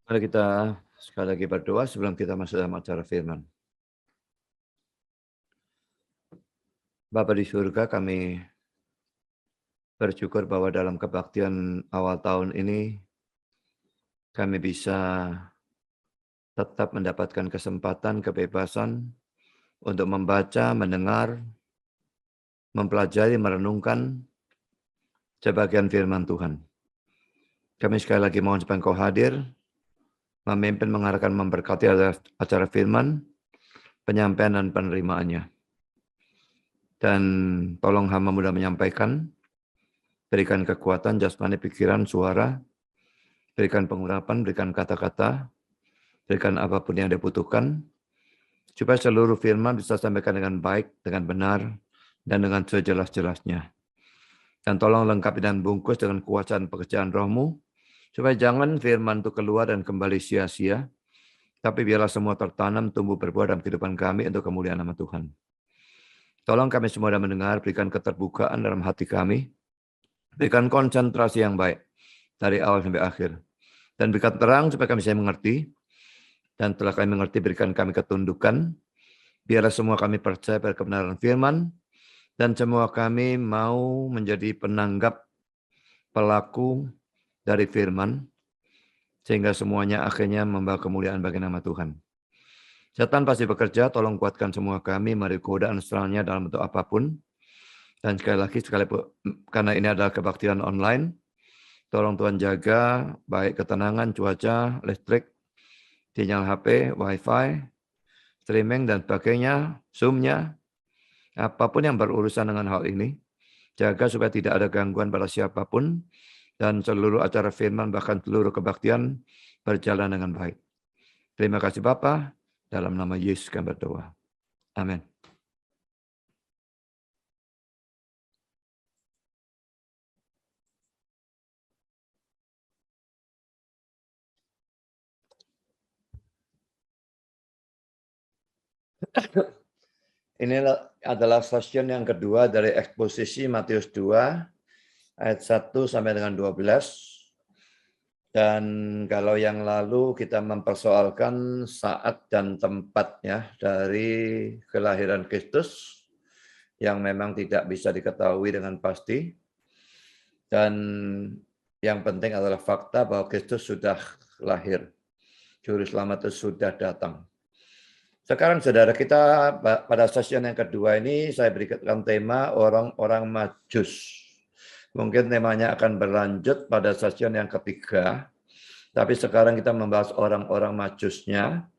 Mari kita sekali lagi berdoa sebelum kita masuk dalam acara firman. Bapa di surga, kami bersyukur bahwa dalam kebaktian awal tahun ini kami bisa tetap mendapatkan kesempatan, kebebasan untuk membaca, mendengar, mempelajari, merenungkan sebagian firman Tuhan. Kami sekali lagi mohon supaya Engkau hadir, memimpin, mengarahkan, memberkati acara firman, penyampaian dan penerimaannya. Dan tolong hamba mudah menyampaikan, berikan kekuatan, jasmani, pikiran, suara, berikan pengurapan, berikan kata-kata, berikan apapun yang dibutuhkan, supaya seluruh firman bisa sampaikan dengan baik, dengan benar, dan dengan sejelas-jelasnya. Dan tolong lengkapi dan bungkus dengan kuasaan pekerjaan rohmu, supaya jangan firman itu keluar dan kembali sia-sia, tapi biarlah semua tertanam, tumbuh, berbuah dalam kehidupan kami untuk kemuliaan nama Tuhan. Tolong kami semua dalam mendengar, berikan keterbukaan dalam hati kami, berikan konsentrasi yang baik dari awal sampai akhir, dan berikan terang supaya kami bisa mengerti, dan setelah kami mengerti, berikan kami ketundukan, biarlah semua kami percaya pada kebenaran firman, dan semua kami mau menjadi penanggap pelaku dari firman, sehingga semuanya akhirnya membawa kemuliaan bagi nama Tuhan. Setan pasti bekerja, tolong kuatkan semua kami, mari godaan serangnya dalam bentuk apapun. Dan sekali lagi, karena ini adalah kebaktian online, tolong Tuhan jaga baik ketenangan, cuaca, listrik, sinyal HP, wifi, streaming, dan sebagainya, Zoom-nya, apapun yang berurusan dengan hal ini, jaga supaya tidak ada gangguan pada siapapun, dan seluruh acara firman, bahkan seluruh kebaktian, berjalan dengan baik. Terima kasih Bapa, dalam nama Yesus kami berdoa. Amin. Ini adalah session yang kedua dari eksposisi Matius 2, ayat 1 sampai dengan 12. Dan kalau yang lalu kita mempersoalkan saat dan tempatnya dari kelahiran Kristus yang memang tidak bisa diketahui dengan pasti. Dan yang penting adalah fakta bahwa Kristus sudah lahir. Juru selamat itu sudah datang. Sekarang saudara kita pada session yang kedua ini saya berikan tema orang-orang Majus. Mungkin temanya akan berlanjut pada session yang ketiga. Tapi sekarang kita membahas orang-orang Majusnya.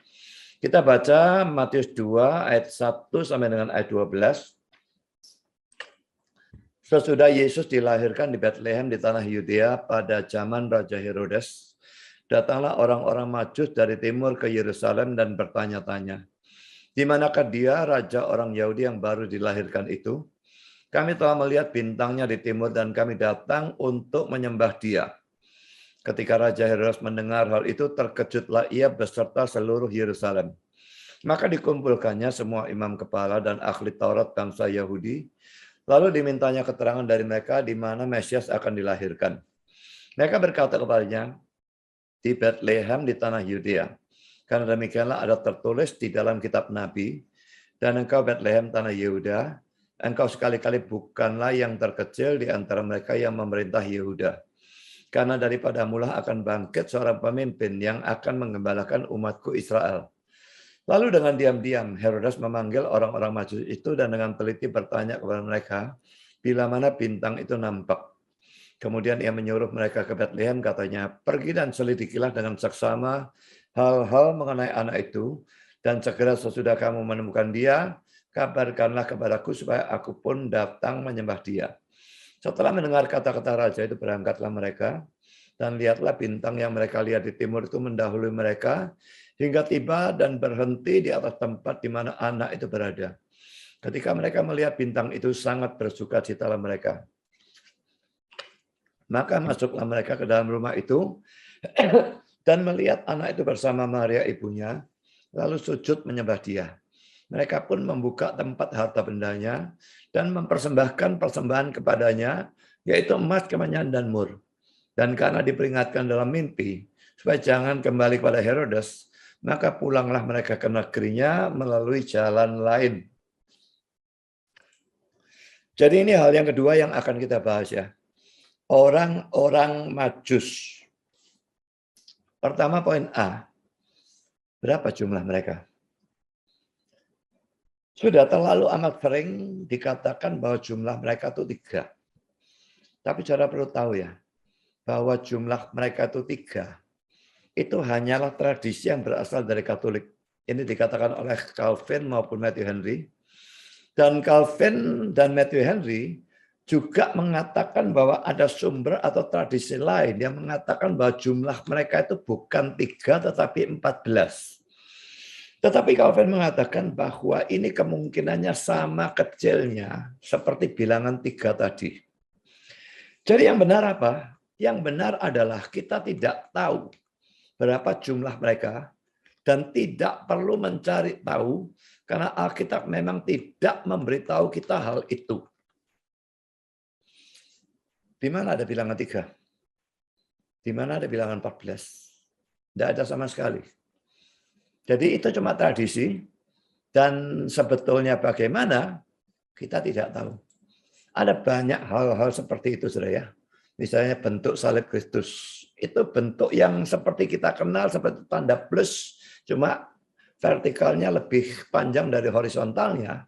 Kita baca Matius 2 ayat 1 sampai dengan ayat 12. Sesudah Yesus dilahirkan di Bethlehem di tanah Yudea pada zaman Raja Herodes, datanglah orang-orang Majus dari timur ke Yerusalem dan bertanya-tanya, di manakah dia, raja orang Yahudi yang baru dilahirkan itu? Kami telah melihat bintangnya di timur dan kami datang untuk menyembah dia. Ketika Raja Herodes mendengar hal itu, terkejutlah ia beserta seluruh Yerusalem. Maka dikumpulkannya semua imam kepala dan ahli Taurat bangsa Yahudi, lalu dimintanya keterangan dari mereka di mana Mesias akan dilahirkan. Mereka berkata kepadanya, di Bethlehem di tanah Yudea. Karena demikianlah ada tertulis di dalam kitab Nabi, dan engkau Bethlehem tanah Yehuda, engkau sekali-kali bukanlah yang terkecil di antara mereka yang memerintah Yehuda. Karena daripada mula akan bangkit seorang pemimpin yang akan mengembalakan umatku Israel. Lalu dengan diam-diam Herodes memanggil orang-orang Majus itu dan dengan teliti bertanya kepada mereka, bila mana bintang itu nampak. Kemudian ia menyuruh mereka ke Bethlehem, katanya, pergi dan selidikilah dengan seksama hal-hal mengenai anak itu, dan segera sesudah kamu menemukan dia, kabarkanlah kepadaku supaya aku pun datang menyembah dia. Setelah mendengar kata-kata raja itu, berangkatlah mereka, dan lihatlah bintang yang mereka lihat di timur itu mendahului mereka, hingga tiba dan berhenti di atas tempat di mana anak itu berada. Ketika mereka melihat bintang itu, sangat bersukacitalah mereka. Maka masuklah mereka ke dalam rumah itu, dan melihat anak itu bersama Maria ibunya, lalu sujud menyembah dia. Mereka pun membuka tempat harta bendanya dan mempersembahkan persembahan kepadanya, yaitu emas, kemenyan, dan mur. Dan karena diperingatkan dalam mimpi, supaya jangan kembali kepada Herodes, maka pulanglah mereka ke negerinya melalui jalan lain. Jadi ini hal yang kedua yang akan kita bahas ya. Orang-orang Majus. Pertama poin A. Berapa jumlah mereka? Sudah terlalu amat sering dikatakan bahwa jumlah mereka itu 3. Tapi saudara perlu tahu ya, bahwa jumlah mereka itu 3. Itu hanyalah tradisi yang berasal dari Katolik. Ini dikatakan oleh Calvin maupun Matthew Henry. Dan Calvin dan Matthew Henry juga mengatakan bahwa ada sumber atau tradisi lain yang mengatakan bahwa jumlah mereka itu bukan 3 tetapi 14. Tetapi Calvin mengatakan bahwa ini kemungkinannya sama kecilnya seperti bilangan 3 tadi. Jadi yang benar apa? Yang benar adalah kita tidak tahu berapa jumlah mereka dan tidak perlu mencari tahu karena Alkitab memang tidak memberitahu kita hal itu. Di mana ada bilangan 3? Di mana ada bilangan 14? Tidak ada sama sekali. Jadi itu cuma tradisi dan sebetulnya bagaimana kita tidak tahu. Ada banyak hal-hal seperti itu, saudara ya. Misalnya bentuk salib Kristus. Itu bentuk yang seperti kita kenal seperti tanda plus, cuma vertikalnya lebih panjang dari horizontalnya.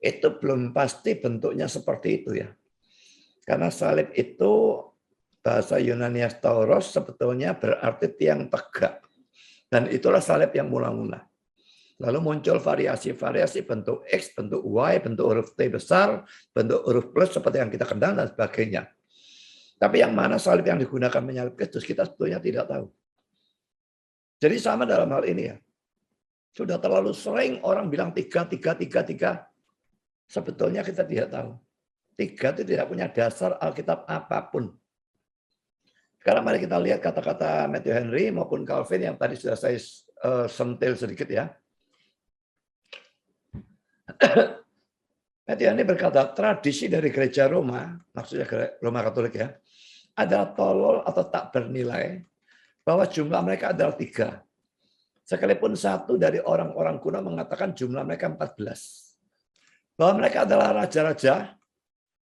Itu belum pasti bentuknya seperti itu ya. Karena salib itu bahasa Yunani stauros sebetulnya berarti tiang tegak. Dan itulah salib yang mula-mula. Lalu muncul variasi-variasi bentuk X, bentuk Y, bentuk huruf T besar, bentuk huruf plus seperti yang kita kenal dan sebagainya. Tapi yang mana salib yang digunakan menyalib Kristus kita sebetulnya tidak tahu. Jadi sama dalam hal ini ya. Sudah terlalu sering orang bilang 3. Sebetulnya kita tidak tahu. 3 itu tidak punya dasar Alkitab apapun. Sekarang mari kita lihat kata-kata Matthew Henry maupun Calvin yang tadi sudah saya sentil sedikit ya. Matthew Henry berkata, tradisi dari gereja Roma, maksudnya Roma Katolik ya, adalah tolol atau tak bernilai, bahwa jumlah mereka adalah 3. Sekalipun satu dari orang-orang kuno mengatakan jumlah mereka 14. Bahwa mereka adalah raja-raja,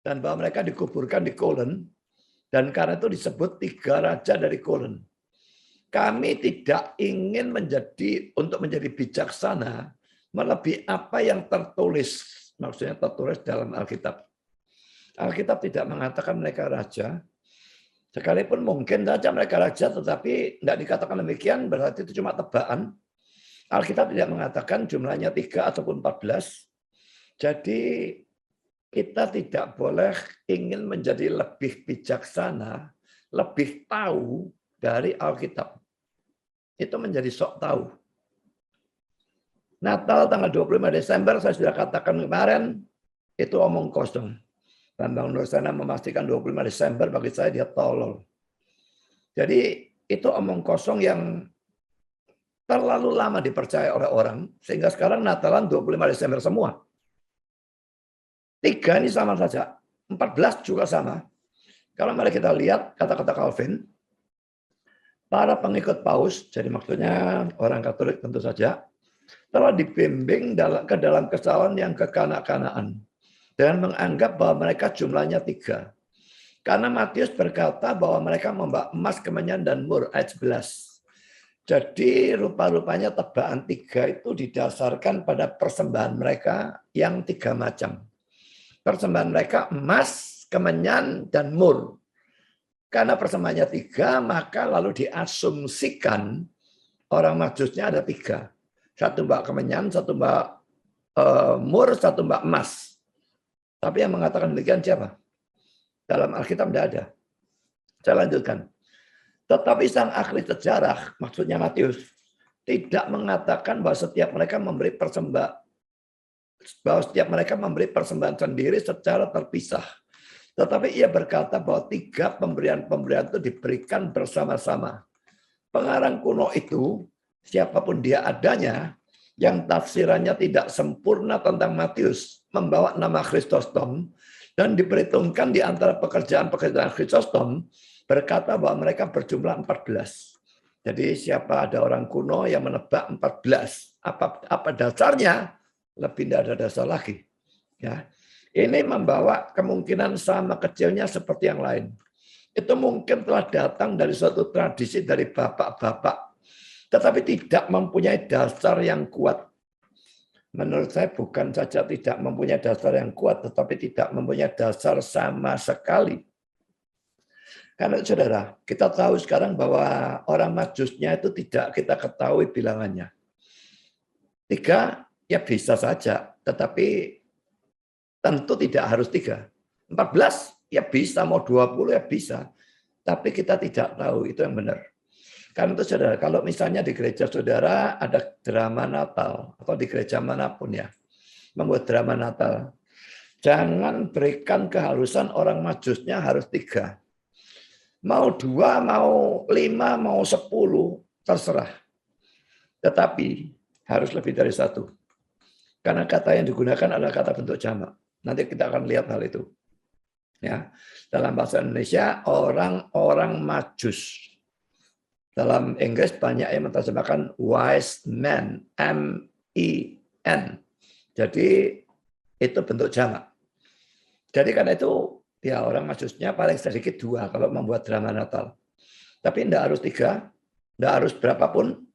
dan bahwa mereka dikuburkan di Kolen, dan karena itu disebut 3 raja dari Kolen. Kami tidak ingin untuk menjadi bijaksana, melebihi apa yang tertulis, maksudnya tertulis dalam Alkitab. Alkitab tidak mengatakan mereka raja, sekalipun mungkin saja mereka raja, tetapi tidak dikatakan demikian, berarti itu cuma tebaan. Alkitab tidak mengatakan jumlahnya 3 ataupun 14. Jadi kita tidak boleh ingin menjadi lebih bijaksana, lebih tahu dari Alkitab. Itu menjadi sok tahu. Natal tanggal 25 Desember, saya sudah katakan kemarin, itu omong kosong. Bambang Nursana memastikan 25 Desember bagi saya dia tolol. Jadi itu omong kosong yang terlalu lama dipercaya oleh orang, sehingga sekarang Natalan 25 Desember semua. 3 ini sama saja, 14 juga sama. Kalau mari kita lihat kata-kata Calvin, para pengikut Paus, jadi maksudnya orang Katolik tentu saja, telah dibimbing ke dalam kesalahan yang kekanak-kanaan dengan menganggap bahwa mereka jumlahnya 3. Karena Matius berkata bahwa mereka membawa emas, kemenyan, dan mur, ayat 11. Jadi rupa-rupanya tebaan 3 itu didasarkan pada persembahan mereka yang 3 macam. Persembahan mereka emas, kemenyan, dan mur. Karena persembahannya 3, maka lalu diasumsikan orang Majusnya ada 3. 1 mbak kemenyan, 1 mbak mur, 1 mbak emas. Tapi yang mengatakan demikian siapa? Dalam Alkitab tidak ada. Saya lanjutkan. Tetapi sang ahli sejarah, maksudnya Matius, tidak mengatakan bahwa setiap mereka memberi persembahan sendiri secara terpisah. Tetapi ia berkata bahwa 3 pemberian-pemberian itu diberikan bersama-sama. Pengarang kuno itu, siapapun dia adanya, yang tafsirannya tidak sempurna tentang Matius, membawa nama Chrysostom, dan diperhitungkan di antara pekerjaan-pekerjaan Chrysostom, berkata bahwa mereka berjumlah 14. Jadi siapa ada orang kuno yang menebak 14, apa dasarnya? Lebih tidak ada dasar lagi. Ya, ini membawa kemungkinan sama kecilnya seperti yang lain. Itu mungkin telah datang dari suatu tradisi dari bapak-bapak, tetapi tidak mempunyai dasar yang kuat. Menurut saya bukan saja tidak mempunyai dasar yang kuat, tetapi tidak mempunyai dasar sama sekali. Karena saudara, kita tahu sekarang bahwa orang Majusnya itu tidak kita ketahui bilangannya. 3 ya bisa saja, tetapi tentu tidak harus 3. 14 ya bisa, mau 20 ya bisa. Tapi kita tidak tahu, itu yang benar. Karena itu saudara, kalau misalnya di gereja saudara ada drama Natal, atau di gereja manapun ya, membuat drama Natal, jangan berikan keharusan orang Majusnya harus 3. Mau 2, mau 5, mau 10, terserah. Tetapi harus lebih dari 1. Karena kata yang digunakan adalah kata bentuk jamak. Nanti kita akan lihat hal itu. Ya, dalam bahasa Indonesia orang-orang Majus. Dalam Inggris banyak yang menerjemahkan wise men, M-I-N. Jadi itu bentuk jamak. Jadi karena itu ya orang Majusnya paling sedikit 2 kalau membuat drama Natal. Tapi tidak harus 3, tidak harus berapapun,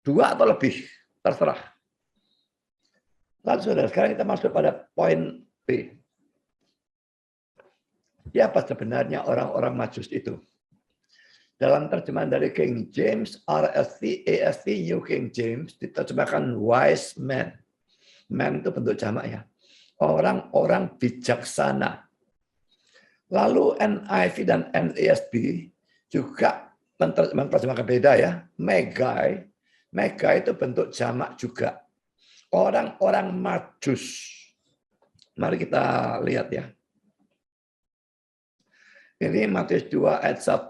2 atau lebih, terserah. Lalu saudara, sekarang kita masuk pada poin B. Siapa sebenarnya orang-orang Majus itu? Dalam terjemahan dari King James, RSV, ESV, New King James, diterjemahkan wise men. Men itu bentuk jamak ya. Orang-orang bijaksana. Lalu NIV dan NASB juga menerjemahkan beda ya. Magi. Magi itu bentuk jamak juga. Orang-orang Majus. Mari kita lihat ya. Ini Matius 2 ayat 1.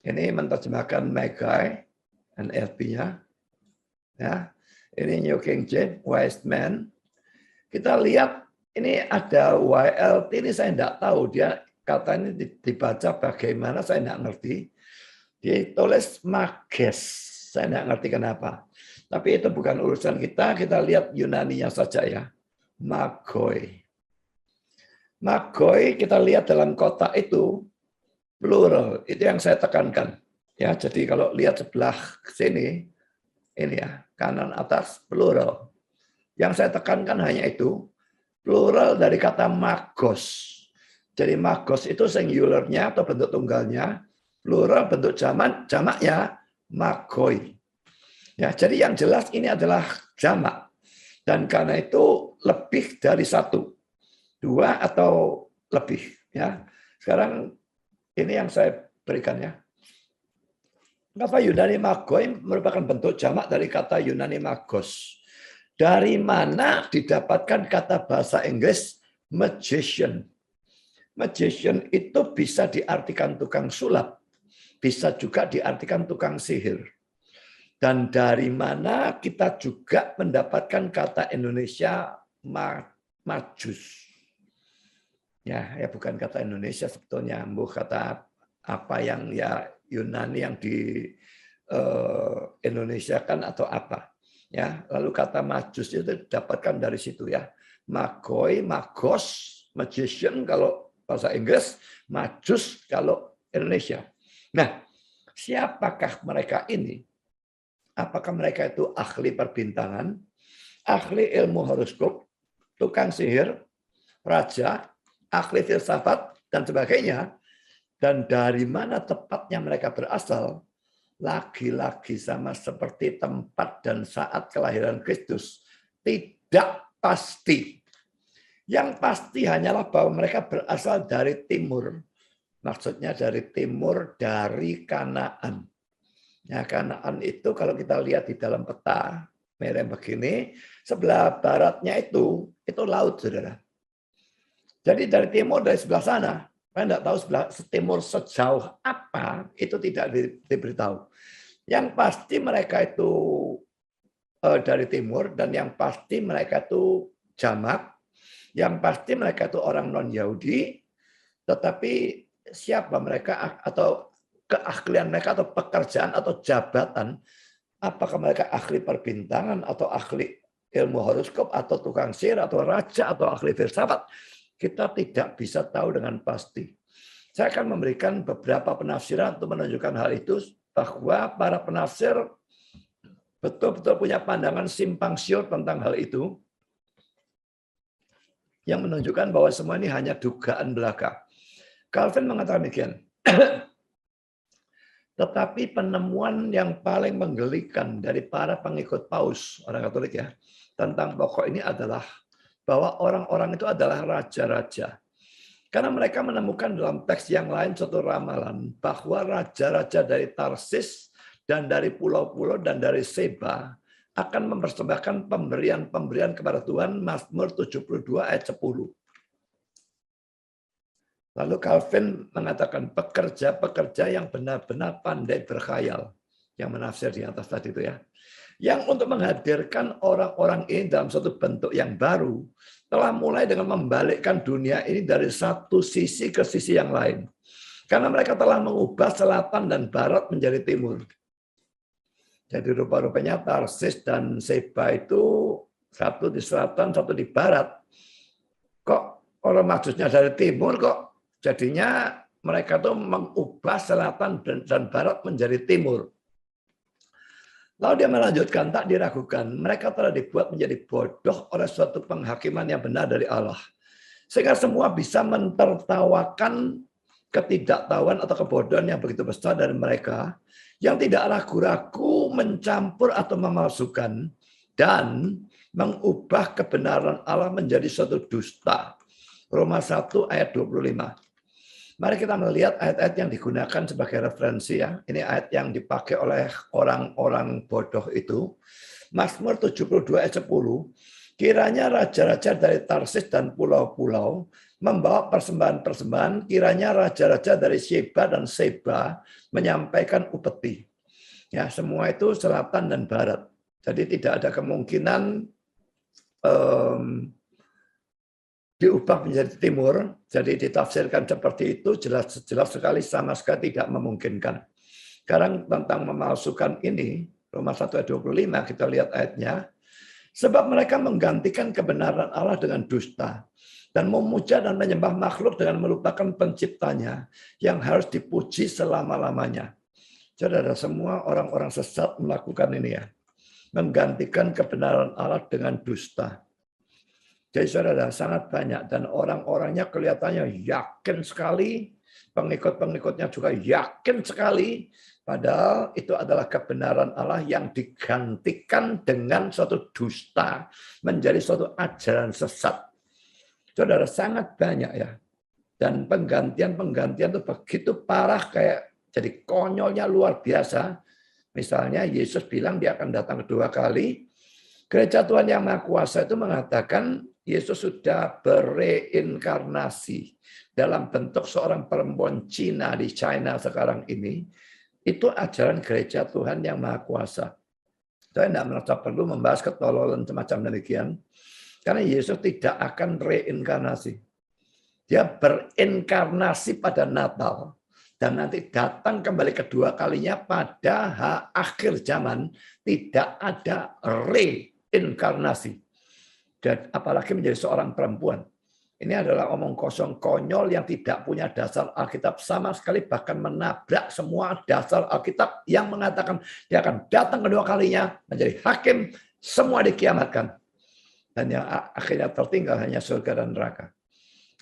Ini menerjemahkan Magi. NASB-nya. Ya. Ini New King James, wise men. Kita lihat ini ada YLT, ini saya tidak tahu. Dia kata ini dibaca bagaimana, saya tidak ngerti. Ditulis mages, saya tidak ngerti kenapa. Tapi itu bukan urusan kita lihat Yunaninya saja ya. Magoi. Magoi kita lihat dalam kotak itu, plural, itu yang saya tekankan. Ya, jadi kalau lihat sebelah sini, ini ya, kanan atas, plural. Yang saya tekankan hanya itu, plural dari kata magos. Jadi magos itu singularnya atau bentuk tunggalnya, plural bentuk jamaknya magoi. Ya, jadi yang jelas ini adalah jamak. Dan karena itu lebih dari 1, 2 atau lebih. Ya, sekarang ini yang saya berikan ya. Kata Yunani magoi merupakan bentuk jamak dari kata Yunani magos. Dari mana didapatkan kata bahasa Inggris magician? Magician itu bisa diartikan tukang sulap, bisa juga diartikan tukang sihir. Dan dari mana kita juga mendapatkan kata Indonesia majus? Ya bukan kata Indonesia sebetulnya, kata apa yang ya Yunani yang di Indonesia kan atau apa? Ya, lalu kata majus itu didapatkan dari situ ya. Magoi, magos, magician kalau bahasa Inggris, majus kalau Indonesia. Nah, siapakah mereka ini? Apakah mereka itu ahli perbintangan, ahli ilmu horoskop, tukang sihir, raja, ahli filsafat, dan sebagainya? Dan dari mana tepatnya mereka berasal? Lagi-lagi sama seperti tempat dan saat kelahiran Kristus. Tidak pasti. Yang pasti hanyalah bahwa mereka berasal dari timur. Maksudnya dari timur, dari Kanaan. Ya, Kanaan itu kalau kita lihat di dalam peta, merah begini, sebelah baratnya itu laut, saudara. Jadi dari timur, dari sebelah sana, saya tidak tahu sebelah timur sejauh apa, itu tidak diberitahu. Yang pasti mereka itu dari timur, dan yang pasti mereka itu jamak, yang pasti mereka itu orang non-Yahudi, tetapi siapa mereka atau keahlian mereka atau pekerjaan atau jabatan. Apakah mereka ahli perbintangan atau ahli ilmu horoskop atau tukang sihir atau raja atau ahli filsafat. Kita tidak bisa tahu dengan pasti. Saya akan memberikan beberapa penafsiran untuk menunjukkan hal itu, bahwa para penafsir betul-betul punya pandangan simpang siur tentang hal itu, yang menunjukkan bahwa semua ini hanya dugaan belaka. Calvin mengatakan demikian. Tetapi penemuan yang paling menggelikan dari para pengikut Paus, orang Katolik ya, tentang pokok ini adalah bahwa orang-orang itu adalah raja-raja. Karena mereka menemukan dalam teks yang lain suatu ramalan bahwa raja-raja dari Tarsis dan dari pulau-pulau dan dari Seba akan mempersembahkan pemberian-pemberian kepada Tuhan, Mazmur 72 ayat 10. Lalu Calvin mengatakan pekerja-pekerja yang benar-benar pandai berkhayal, yang menafsir di atas tadi itu ya, yang untuk menghadirkan orang-orang ini dalam suatu bentuk yang baru, telah mulai dengan membalikkan dunia ini dari satu sisi ke sisi yang lain. Karena mereka telah mengubah selatan dan barat menjadi timur. Jadi rupa-rupanya Tarsis dan Seba itu satu di selatan, satu di barat. Kok orang maksudnya dari timur kok jadinya mereka tuh mengubah selatan dan barat menjadi timur. Lalu dia melanjutkan, tak diragukan, mereka telah dibuat menjadi bodoh oleh suatu penghakiman yang benar dari Allah. Sehingga semua bisa mentertawakan ketidaktahuan atau kebodohan yang begitu besar dari mereka, yang tidak ragu-ragu mencampur atau memalsukan, dan mengubah kebenaran Allah menjadi suatu dusta. Roma 1 ayat 25. Mari kita melihat ayat-ayat yang digunakan sebagai referensi ya. Ini ayat yang dipakai oleh orang-orang bodoh itu. Mazmur 72 ayat 10. Kiranya raja-raja dari Tarsis dan pulau-pulau membawa persembahan-persembahan. Kiranya raja-raja dari Sheba dan Seba menyampaikan upeti. Ya, semua itu selatan dan barat. Jadi tidak ada kemungkinan diubah menjadi timur, jadi ditafsirkan seperti itu jelas sekali sama sekali tidak memungkinkan. Sekarang tentang memalsukan ini, Roma 1 ayat 25 kita lihat ayatnya. Sebab mereka menggantikan kebenaran Allah dengan dusta dan memuja dan menyembah makhluk dengan melupakan penciptanya yang harus dipuji selama-lamanya. Saudara, semua orang-orang sesat melakukan ini ya. Menggantikan kebenaran Allah dengan dusta. Jadi saudara, sangat banyak dan orang-orangnya kelihatannya yakin sekali, pengikut-pengikutnya juga yakin sekali, padahal itu adalah kebenaran Allah yang digantikan dengan suatu dusta, menjadi suatu ajaran sesat. Saudara, sangat banyak ya. Dan penggantian-penggantian itu begitu parah, kayak jadi konyolnya luar biasa. Misalnya Yesus bilang dia akan datang kedua kali. Gereja Tuhan Yang Maha Kuasa itu mengatakan Yesus sudah bereinkarnasi dalam bentuk seorang perempuan Cina di China sekarang ini. Itu ajaran gereja Tuhan Yang Maha Kuasa. Saya tidak merasa perlu membahas ketololan semacam demikian. Karena Yesus tidak akan reinkarnasi. Dia berinkarnasi pada Natal. Dan nanti datang kembali kedua kalinya pada akhir zaman. Tidak ada reinkarnasi. Dan apalagi menjadi seorang perempuan. Ini adalah omong kosong konyol yang tidak punya dasar Alkitab sama sekali, bahkan menabrak semua dasar Alkitab yang mengatakan dia akan datang kedua kalinya menjadi hakim, semua dikiamatkan. Dan yang akhirnya tertinggal hanya surga dan neraka.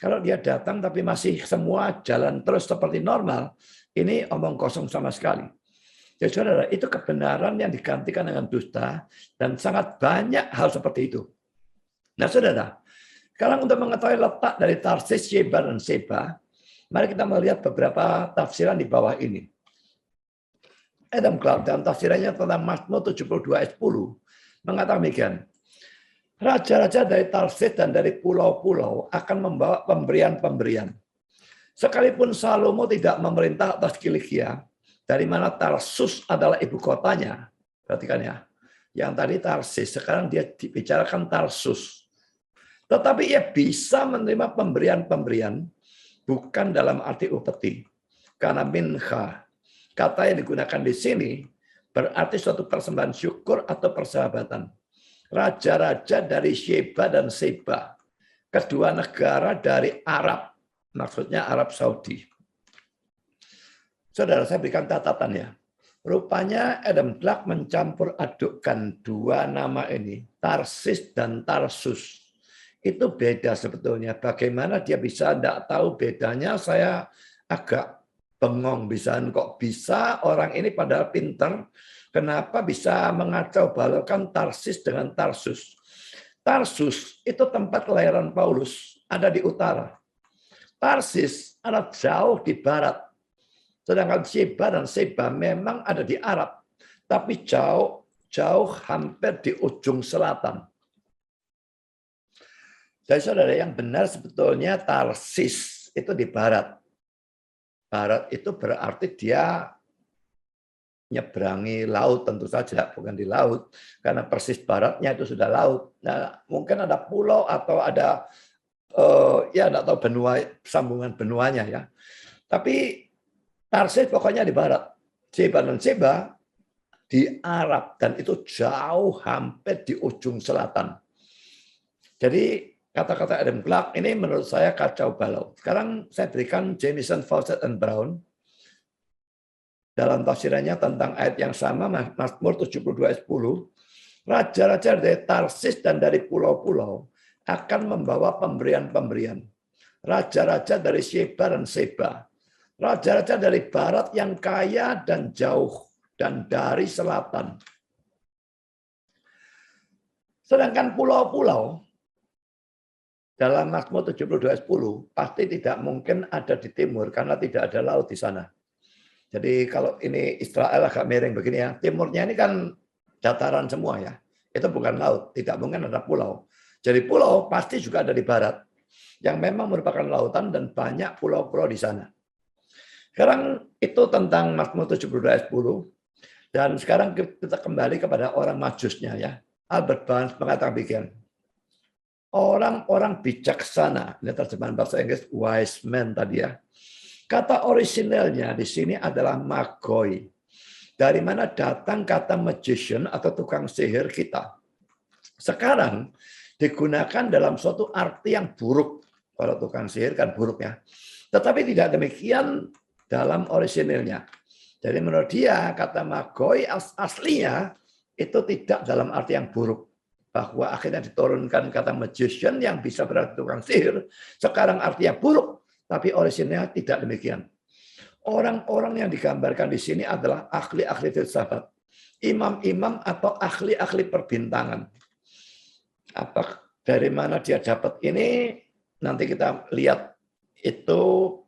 Kalau dia datang tapi masih semua jalan terus seperti normal, ini omong kosong sama sekali. Jadi saudara, itu kebenaran yang digantikan dengan dusta, dan sangat banyak hal seperti itu. Nah saudara, sekarang untuk mengetahui letak dari Tarsis, Sheba, dan Seba, mari kita melihat beberapa tafsiran di bawah ini. Adam Clarke dalam tafsirannya tentang Mazmur 72 ayat 10 mengatakan demikian. Raja-raja dari Tarsis dan dari pulau-pulau akan membawa pemberian-pemberian. Sekalipun Salomo tidak memerintah atas Kilikia, dari mana Tarsus adalah ibu kotanya. Perhatikan ya. Yang tadi Tarsis, sekarang dia dibicarakan Tarsus. Tetapi ia bisa menerima pemberian-pemberian bukan dalam arti upeti. Karena mincha, Kata yang digunakan di sini berarti suatu persembahan syukur atau persahabatan. Raja-raja dari Sheba dan Seba, kedua negara dari Arab, maksudnya Arab Saudi. Saudara, saya berikan catatan ya. Rupanya Adam Clarke mencampur adukkan dua nama ini, Tarsis dan Tarsus. Itu beda sebetulnya. Bagaimana dia bisa tidak tahu bedanya, saya agak bengong. Kok bisa orang ini padahal pinter, kenapa bisa mengacau balaukan Tarsis dengan Tarsus. Tarsus itu tempat kelahiran Paulus, ada di utara. Tarsis ada jauh di barat. Sedangkan Sheba dan Seba memang ada di Arab, tapi jauh hampir di ujung selatan. Jadi saudara, yang benar sebetulnya Tarsis itu di barat. Barat itu berarti dia nyeberangi laut, tentu saja bukan di laut, karena persis baratnya itu sudah laut. Nah, mungkin ada pulau atau ada ya enggak tahu benua, sambungan benuanya ya. Tapi Tarsis pokoknya di barat. Sheba dan Seba di Arab, dan itu jauh hampir di ujung selatan. Jadi kata-kata Adam Clarke ini menurut saya kacau balau. Sekarang saya berikan Jamieson, Fausset, and Brown dalam tafsirannya tentang ayat yang sama, Mazmur 72 ayat 10. Raja-raja dari Tarsis dan dari pulau-pulau akan membawa pemberian-pemberian. Raja-raja dari Sheba dan Seba. Raja-raja dari barat yang kaya dan jauh, dan dari selatan. Sedangkan pulau-pulau dalam Mazmur 72 ayat 10 pasti tidak mungkin ada di timur karena tidak ada laut di sana. Jadi kalau ini Israel agak miring begini ya, timurnya ini kan dataran semua ya. Itu bukan laut, tidak mungkin ada pulau. Jadi pulau pasti juga ada di barat yang memang merupakan lautan dan banyak pulau-pulau di sana. Sekarang itu tentang Mazmur 72 ayat 10. Dan sekarang kita kembali kepada orang Majusnya ya. Albert Barnes mengatakan begini. Orang-orang bijaksana, ini terjemahan bahasa Inggris wise men tadi ya. Kata orisinalnya di sini adalah magoi. Dari mana datang kata magician atau tukang sihir kita. Sekarang digunakan dalam suatu arti yang buruk. Kalau tukang sihir kan buruk ya. Tetapi tidak demikian dalam orisinalnya. Jadi menurut dia kata magoi aslinya itu tidak dalam arti yang buruk. Bahwa akhirnya diturunkan kata magician yang bisa berarti tukang sihir. Sekarang artinya buruk, tapi orisinalnya tidak demikian. Orang-orang yang digambarkan di sini adalah ahli-ahli filsafat. Imam-imam atau ahli-ahli perbintangan. Apa dari mana dia dapat ini, nanti kita lihat. Itu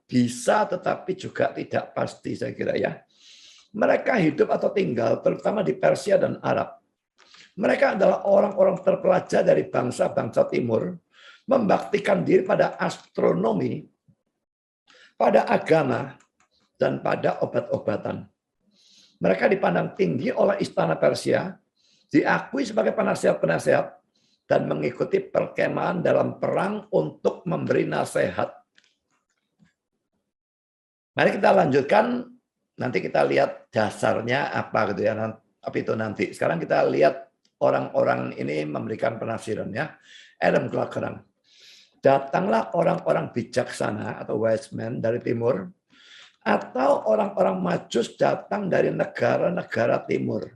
bisa tetapi juga tidak pasti saya kira ya. Mereka hidup atau tinggal terutama di Persia dan Arab. Mereka adalah orang-orang terpelajar dari bangsa-bangsa timur, membaktikan diri pada astronomi, pada agama, dan pada obat-obatan. Mereka dipandang tinggi oleh istana Persia, diakui sebagai penasihat-penasihat, dan mengikuti perkemahan dalam perang untuk memberi nasihat. Mari kita lanjutkan, nanti kita lihat dasarnya apa gitu ya, tapi itu nanti. Sekarang kita lihat orang-orang ini memberikan penafsiran ya. Adam Clarke. Datanglah orang-orang bijaksana atau wise men dari timur, atau orang-orang Majus datang dari negara-negara timur.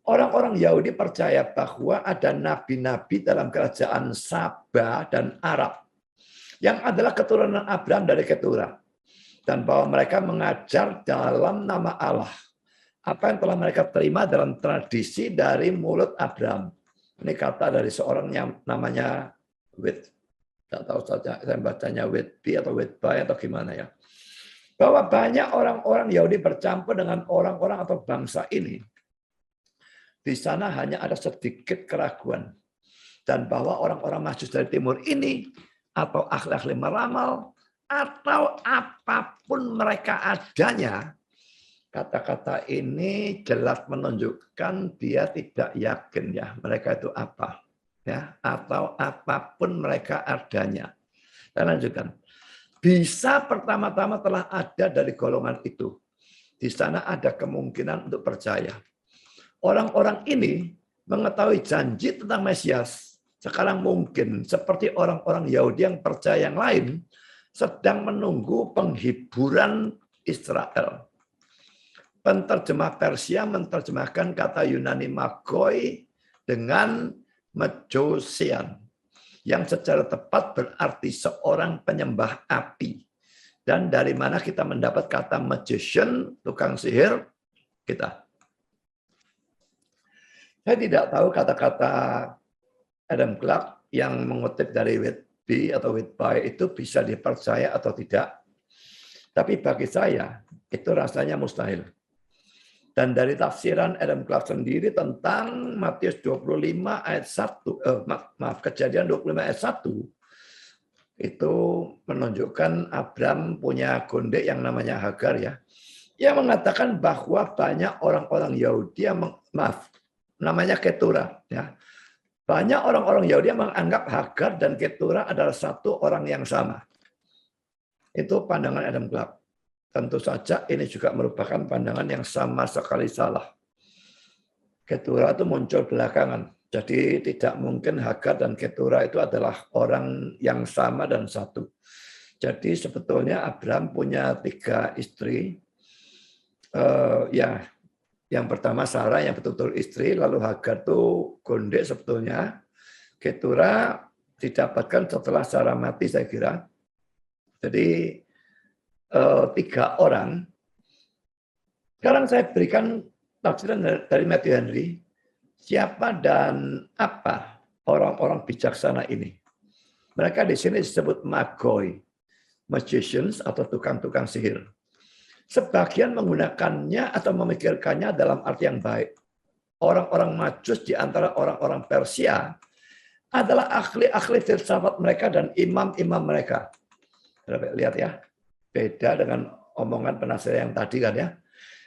Orang-orang Yahudi percaya bahwa ada nabi-nabi dalam kerajaan Saba dan Arab, yang adalah keturunan Abraham dari Ketura. Dan bahwa mereka mengajar dalam nama Allah. Apa yang telah mereka terima dalam tradisi dari mulut Abraham. Ini kata dari seorang yang namanya Whit. Tidak tahu saja saya bacanya Whitby atau Whitby atau gimana ya. Bahwa banyak orang-orang Yahudi bercampur dengan orang-orang atau bangsa ini. Di sana hanya ada sedikit keraguan. Dan bahwa orang-orang Majus dari timur ini atau ahli-ahli meramal atau apapun mereka adanya, kata-kata ini jelas menunjukkan dia tidak yakin ya mereka itu apa ya, atau apapun mereka adanya. Saya lanjutkan. Bisa pertama-tama telah ada dari golongan itu. Di sana ada kemungkinan untuk percaya. Orang-orang ini mengetahui janji tentang Mesias. Sekarang mungkin seperti orang-orang Yahudi yang percaya yang lain sedang menunggu penghiburan Israel. Penterjemah Persia menerjemahkan kata Yunani magoi dengan Majosian, yang secara tepat berarti seorang penyembah api. Dan dari mana kita mendapat kata magician, tukang sihir, kita. Saya tidak tahu kata-kata Adam Clarke yang mengutip dari Whitby atau Whitby itu bisa dipercaya atau tidak. Tapi bagi saya, itu rasanya mustahil. Dan dari tafsiran Adam Clarke sendiri tentang Matius 25 ayat 1, Kejadian 25 ayat 1, itu menunjukkan Abram punya gondek yang namanya Hagar ya. Ia mengatakan bahwa banyak orang-orang Yahudi yang namanya Ketura ya. Banyak orang-orang Yahudi yang menganggap Hagar dan Ketura adalah satu orang yang sama. Itu pandangan Adam Clarke. Tentu saja ini juga merupakan pandangan yang sama sekali salah. Ketura itu muncul belakangan. Jadi tidak mungkin Hagar dan Ketura itu adalah orang yang sama dan satu. Jadi sebetulnya Abraham punya 3 istri. Yang pertama Sarah yang betul-betul istri, lalu Hagar itu gondek sebetulnya. Ketura didapatkan setelah Sarah mati saya kira. Jadi 3 orang. Sekarang saya berikan tafsiran dari Matthew Henry. Siapa dan apa orang-orang bijaksana ini? Mereka di sini disebut magoi, magicians atau tukang-tukang sihir. Sebagian menggunakannya atau memikirkannya dalam arti yang baik. Orang-orang Majus di antara orang-orang Persia adalah ahli-ahli filsafat mereka dan imam-imam mereka. Lihat ya. Beda dengan omongan penasihat yang tadi kan ya.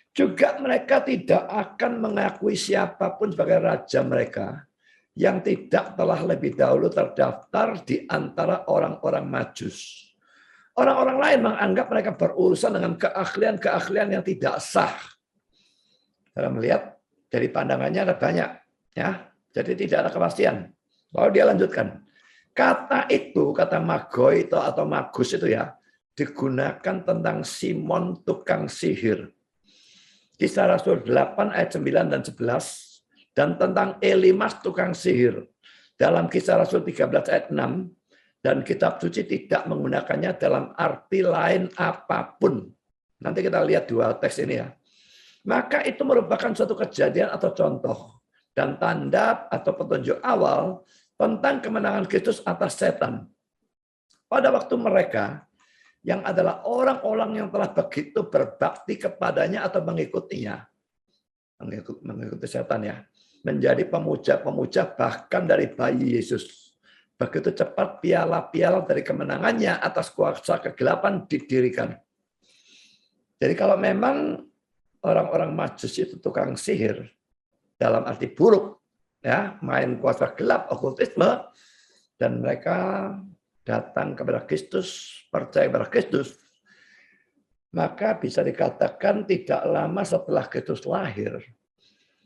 Juga mereka tidak akan mengakui siapapun sebagai raja mereka yang tidak telah lebih dahulu terdaftar di antara orang-orang Majus. Orang-orang lain menganggap mereka berurusan dengan keahlian-keahlian yang tidak sah. Saya melihat dari pandangannya ada banyak ya. Jadi tidak ada kepastian. Lalu dia lanjutkan. Kata itu, kata magoi atau magus itu ya, digunakan tentang Simon tukang sihir. Kisah Rasul 8 ayat 9 dan 11. Dan tentang Elimas tukang sihir. Dalam Kisah Rasul 13 ayat 6. Dan kitab suci tidak menggunakannya dalam arti lain apapun. Nanti kita lihat 2 teks ini ya. Maka itu merupakan suatu kejadian atau contoh. Dan tanda atau petunjuk awal tentang kemenangan Kristus atas setan. Pada waktu mereka yang adalah orang-orang yang telah begitu berbakti kepadanya atau mengikutinya. Mengikuti setan ya. Menjadi pemuja-pemuja bahkan dari bayi Yesus. Begitu cepat piala-piala dari kemenangannya atas kuasa kegelapan didirikan. Jadi kalau memang orang-orang Majus itu tukang sihir, dalam arti buruk, ya main kuasa gelap, okultisme, dan mereka datang kepada Kristus, percaya kepada Kristus, maka bisa dikatakan tidak lama setelah Kristus lahir,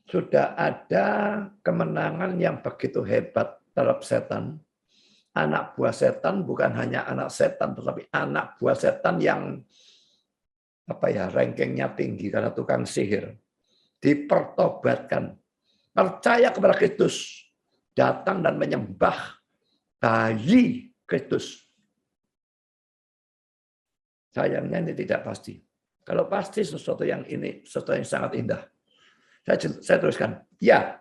sudah ada kemenangan yang begitu hebat terhadap setan. Anak buah setan bukan hanya anak setan, tetapi anak buah setan yang rankingnya tinggi karena tukang sihir. Dipertobatkan, percaya kepada Kristus, datang dan menyembah bayi Kristus. Sayangnya ini tidak pasti. Kalau pasti sesuatu yang sangat indah. Saya teruskan. Ya,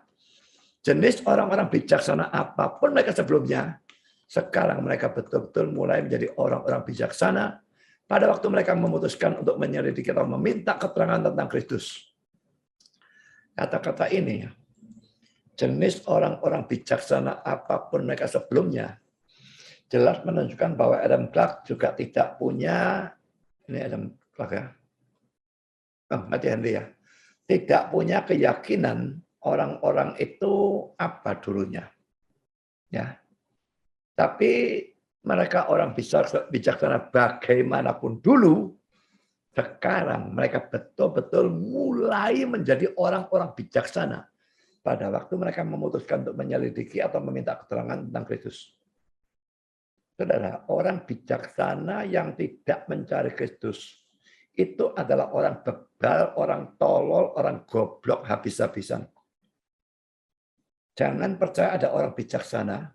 jenis orang-orang bijaksana apapun mereka sebelumnya, sekarang mereka betul-betul mulai menjadi orang-orang bijaksana pada waktu mereka memutuskan untuk menyelidiki atau meminta keterangan tentang Kristus. Kata-kata ini, jenis orang-orang bijaksana apapun mereka sebelumnya, jelas menunjukkan bahwa Adam Clarke juga tidak punya, ini Adam Clarke ya, Matthew Henry ya, tidak punya keyakinan orang-orang itu apa dulunya. Ya. Tapi mereka orang bijaksana bagaimanapun dulu, Sekarang mereka betul-betul mulai menjadi orang-orang bijaksana pada waktu mereka memutuskan untuk menyelidiki atau meminta keterangan tentang Kristus. Saudara, orang bijaksana yang tidak mencari Kristus itu adalah orang bebal, orang tolol, orang goblok habis-habisan. Jangan percaya ada orang bijaksana,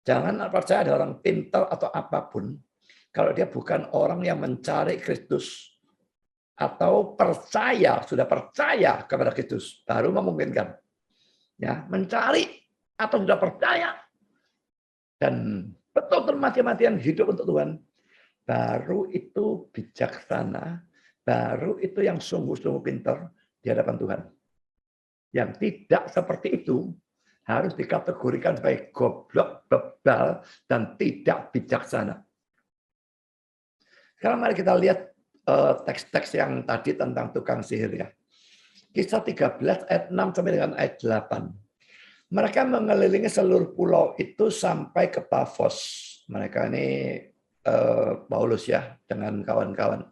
jangan percaya ada orang pintar atau apapun, kalau dia bukan orang yang mencari Kristus atau sudah percaya kepada Kristus, baru memungkinkan. Ya, mencari atau sudah percaya dan betul-betul mati-matian hidup untuk Tuhan, baru itu bijaksana, baru itu yang sungguh-sungguh pintar di hadapan Tuhan. Yang tidak seperti itu harus dikategorikan sebagai goblok, bebal, dan tidak bijaksana. Sekarang mari kita lihat teks-teks yang tadi tentang tukang sihir ya. Kisah 13 ayat 6 sampai dengan ayat 8. Mereka mengelilingi seluruh pulau itu sampai ke Pafos. Mereka ini Paulus ya dengan kawan-kawan.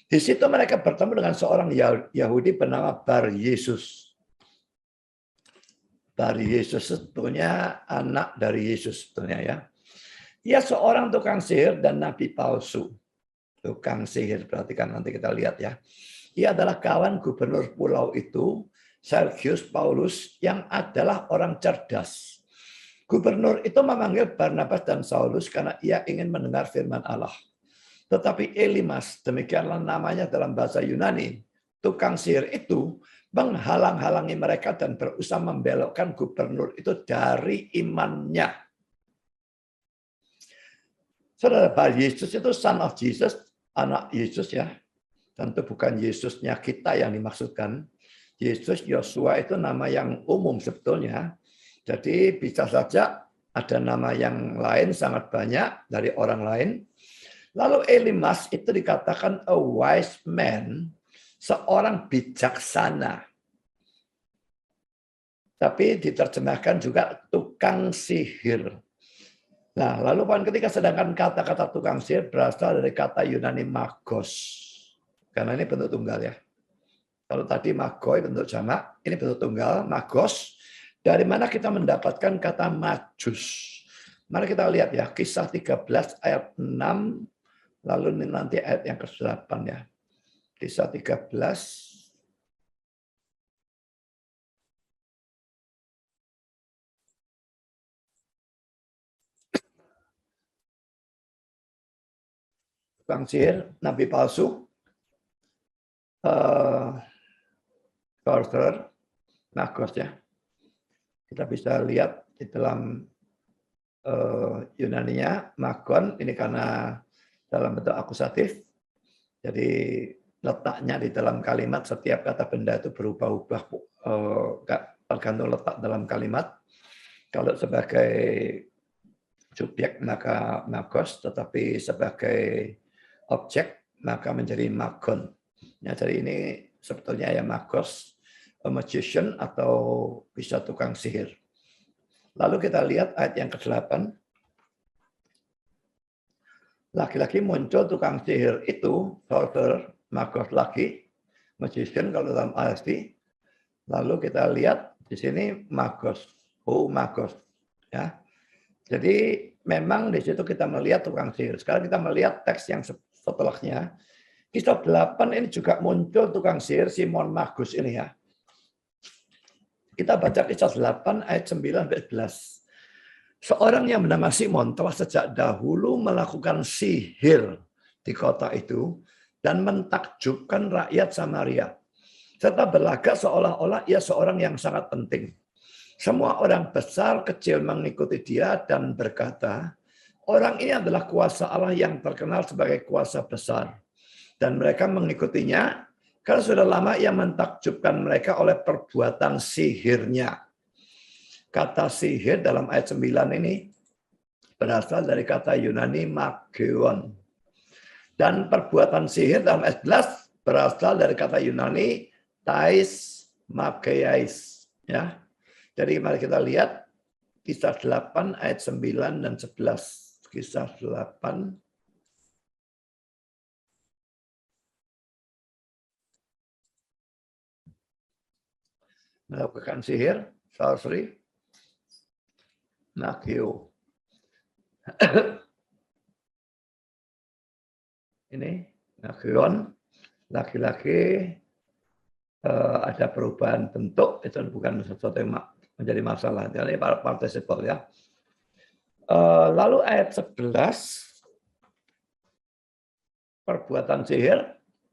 Di situ mereka bertemu dengan seorang Yahudi bernama Bar Yesus. Bar Yesus sebetulnya anak dari Yesus sebetulnya ya. Dia seorang tukang sihir dan nabi palsu. Tukang sihir, perhatikan nanti kita lihat ya. Ia adalah kawan gubernur pulau itu, Sergius Paulus, yang adalah orang cerdas. Gubernur itu memanggil Barnabas dan Saulus karena ia ingin mendengar firman Allah. Tetapi Elimas, demikianlah namanya dalam bahasa Yunani, tukang sihir itu menghalang-halangi mereka dan berusaha membelokkan gubernur itu dari imannya. Saudara, Bar Yesus itu son of Jesus, anak Yesus ya. Tentu bukan Yesusnya kita yang dimaksudkan. Yesus Yosua itu nama yang umum sebetulnya. Jadi bisa saja ada nama yang lain sangat banyak dari orang lain. Lalu Elimas itu dikatakan a wise man, seorang bijaksana. Tapi diterjemahkan juga tukang sihir. Nah, lalu poin ketiga, sedangkan kata-kata tukang sihir berasal dari kata Yunani magos. Karena ini bentuk tunggal ya. Kalau tadi magoi bentuk jamak, ini bentuk tunggal, magos. Dari mana kita mendapatkan kata majus? Mari kita lihat ya, kisah 13 ayat 6, lalu nanti ayat yang ke-8 ya. Kisah 13. Tukang sihir, nabi palsu, sorcerer, magos ya. Kita bisa lihat di dalam Yunaninya, magon, ini karena dalam bentuk akusatif. Jadi letaknya di dalam kalimat, setiap kata benda itu berubah-ubah tergantung letak dalam kalimat. Kalau sebagai subjek maka magos, tetapi sebagai objek maka menjadi magon. Ya, jadi ini sebetulnya ya magos, a magician atau bisa tukang sihir. Lalu kita lihat ayat yang ke-8. Laki-laki muncul tukang sihir itu, sorcerer, magos laki, magician kalau dalam ASD. Lalu kita lihat di sini magos, magos. Ya. Jadi memang di situ kita melihat tukang sihir. Sekarang kita melihat teks yang setelahnya. Kisah 8 ini juga muncul tukang sihir Simon Magus ini ya. Kita baca kisah 8 ayat 9-11. Seorang yang bernama Simon telah sejak dahulu melakukan sihir di kota itu dan mentakjubkan rakyat Samaria. Serta berlagak seolah-olah ia seorang yang sangat penting. Semua orang besar kecil mengikuti dia dan berkata, orang ini adalah kuasa Allah yang terkenal sebagai kuasa besar. Dan mereka mengikutinya karena sudah lama ia mentakjubkan mereka oleh perbuatan sihirnya. Kata sihir dalam ayat 9 ini berasal dari kata Yunani mageon. Dan perbuatan sihir dalam ayat 11 berasal dari kata Yunani tais mageais. Ya. Jadi mari kita lihat kisah 8 ayat 9 dan 11. Kisah 8 melakukan sihir, sorcery, Nagio. Ini Nagion, laki-laki ada perubahan bentuk, itu bukan sesuatu yang menjadi masalah. Ini participle ya. Lalu ayat 11, perbuatan sihir,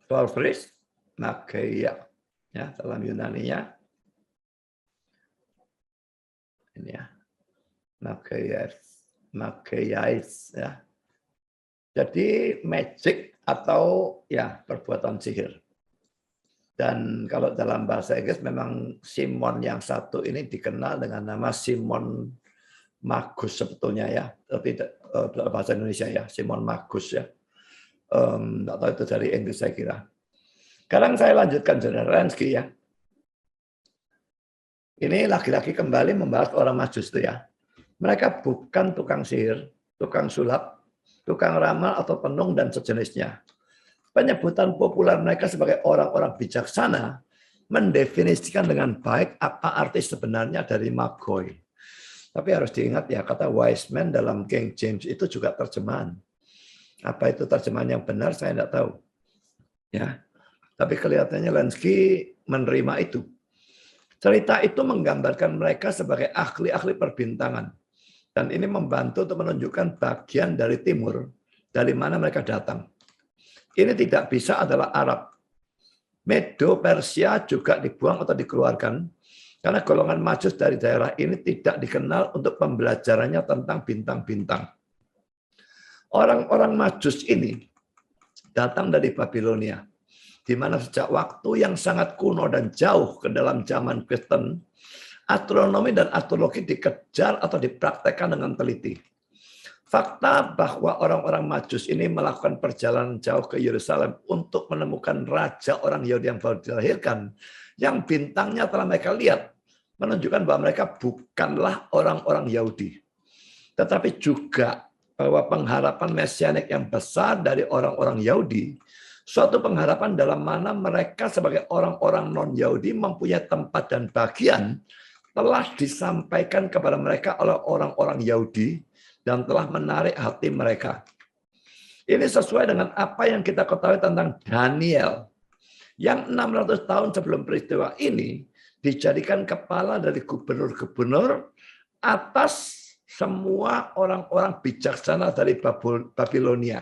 sorceries, magia. Ya, dalam Yunaninya. Ini ya. Magiais ya. Jadi magic atau ya perbuatan sihir. Dan kalau dalam bahasa Inggris memang Simon yang satu ini dikenal dengan nama Simon Magus sebetulnya ya. Tapi bahasa Indonesia ya, Simon Magus ya. Tidak tahu itu dari Inggris saya kira. Sekarang saya lanjutkan Saudara Rensky ya. Ini laki-laki kembali membahas orang Majus itu ya. Mereka bukan tukang sihir, tukang sulap, tukang ramal atau penung dan sejenisnya. Penyebutan populer mereka sebagai orang-orang bijaksana mendefinisikan dengan baik apa arti sebenarnya dari magoi. Tapi harus diingat ya, kata wise man dalam King James itu juga terjemahan. Apa itu terjemahan yang benar saya tidak tahu. Ya. Tapi kelihatannya Lenski menerima itu. Cerita itu menggambarkan mereka sebagai ahli-ahli perbintangan. Dan ini membantu untuk menunjukkan bagian dari timur, dari mana mereka datang. Ini tidak bisa adalah Arab. Medo, Persia juga dibuang atau dikeluarkan, karena golongan Majus dari daerah ini tidak dikenal untuk pembelajarannya tentang bintang-bintang. Orang-orang Majus ini datang dari Babilonia, di mana sejak waktu yang sangat kuno dan jauh ke dalam zaman Kristen, astronomi dan astrologi dikejar atau dipraktekkan dengan teliti. Fakta bahwa orang-orang Majus ini melakukan perjalanan jauh ke Yerusalem untuk menemukan raja orang Yahudi yang baru dilahirkan, yang bintangnya telah mereka lihat, menunjukkan bahwa mereka bukanlah orang-orang Yahudi. Tetapi juga bahwa pengharapan mesianik yang besar dari orang-orang Yahudi, suatu pengharapan dalam mana mereka sebagai orang-orang non-Yahudi mempunyai tempat dan bagian, telah disampaikan kepada mereka oleh orang-orang Yahudi dan telah menarik hati mereka. Ini sesuai dengan apa yang kita ketahui tentang Daniel, yang 600 tahun sebelum peristiwa ini dijadikan kepala dari gubernur-gubernur atas semua orang-orang bijaksana dari Babilonia.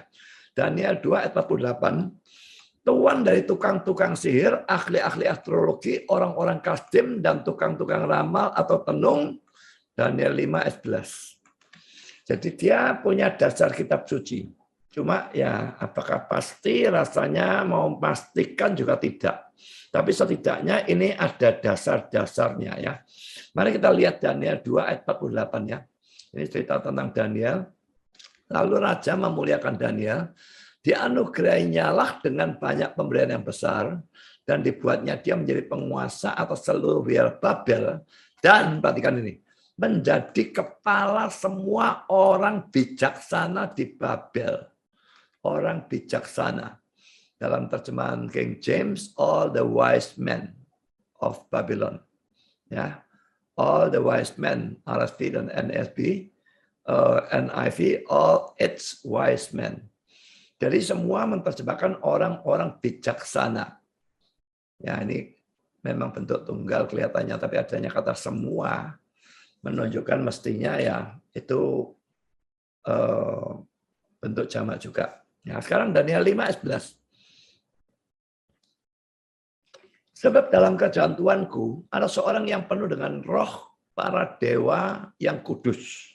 Daniel 2 ayat 48, tuan dari tukang-tukang sihir, ahli-ahli astrologi, orang-orang kasdim, dan tukang-tukang ramal atau tenung, Daniel 5 ayat 11. Jadi dia punya dasar kitab suci. Cuma ya apakah pasti rasanya mau memastikan juga tidak. Tapi setidaknya ini ada dasar-dasarnya ya. Mari kita lihat Daniel 2 ayat 48 ya. Ini cerita tentang Daniel. Lalu raja memuliakan Daniel. Dianugerahinya lah dengan banyak pemberian yang besar. Dan dibuatnya dia menjadi penguasa atas seluruh wilayah Babel. Dan perhatikan ini. Menjadi kepala semua orang bijaksana di Babel. Orang bijaksana. Dalam terjemahan King James, all the wise men of Babylon. Ya, all the wise men, RSV dan NSB, NIV, all its wise men. Jadi semua menerjemahkan orang-orang bijaksana. Ya, ini memang bentuk tunggal kelihatannya, tapi adanya kata semua menunjukkan mestinya ya itu bentuk jamak juga. Ya, sekarang Daniel 5 ayat 11. Sebab dalam kerajaan Tuanku ada seorang yang penuh dengan roh para dewa yang kudus.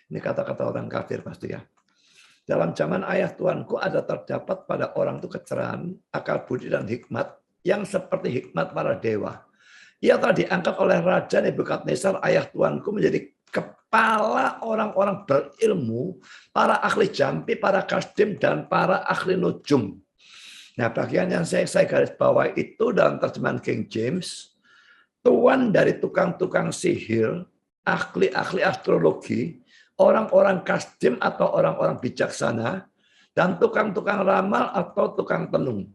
Ini kata-kata orang kafir pasti ya. Dalam zaman ayah Tuanku ada terdapat pada orang itu kecerahan, akal budi dan hikmat yang seperti hikmat para dewa. Ia telah diangkat oleh Raja Nebukadnezar ayah Tuanku menjadi kepala orang-orang berilmu, para ahli jampi, para kasdim, dan para ahli nujum. Nah, bagian yang saya garis bawah itu dalam terjemahan King James, tuan dari tukang-tukang sihir, ahli-ahli astrologi, orang-orang kasdim atau orang-orang bijaksana, dan tukang-tukang ramal atau tukang tenung.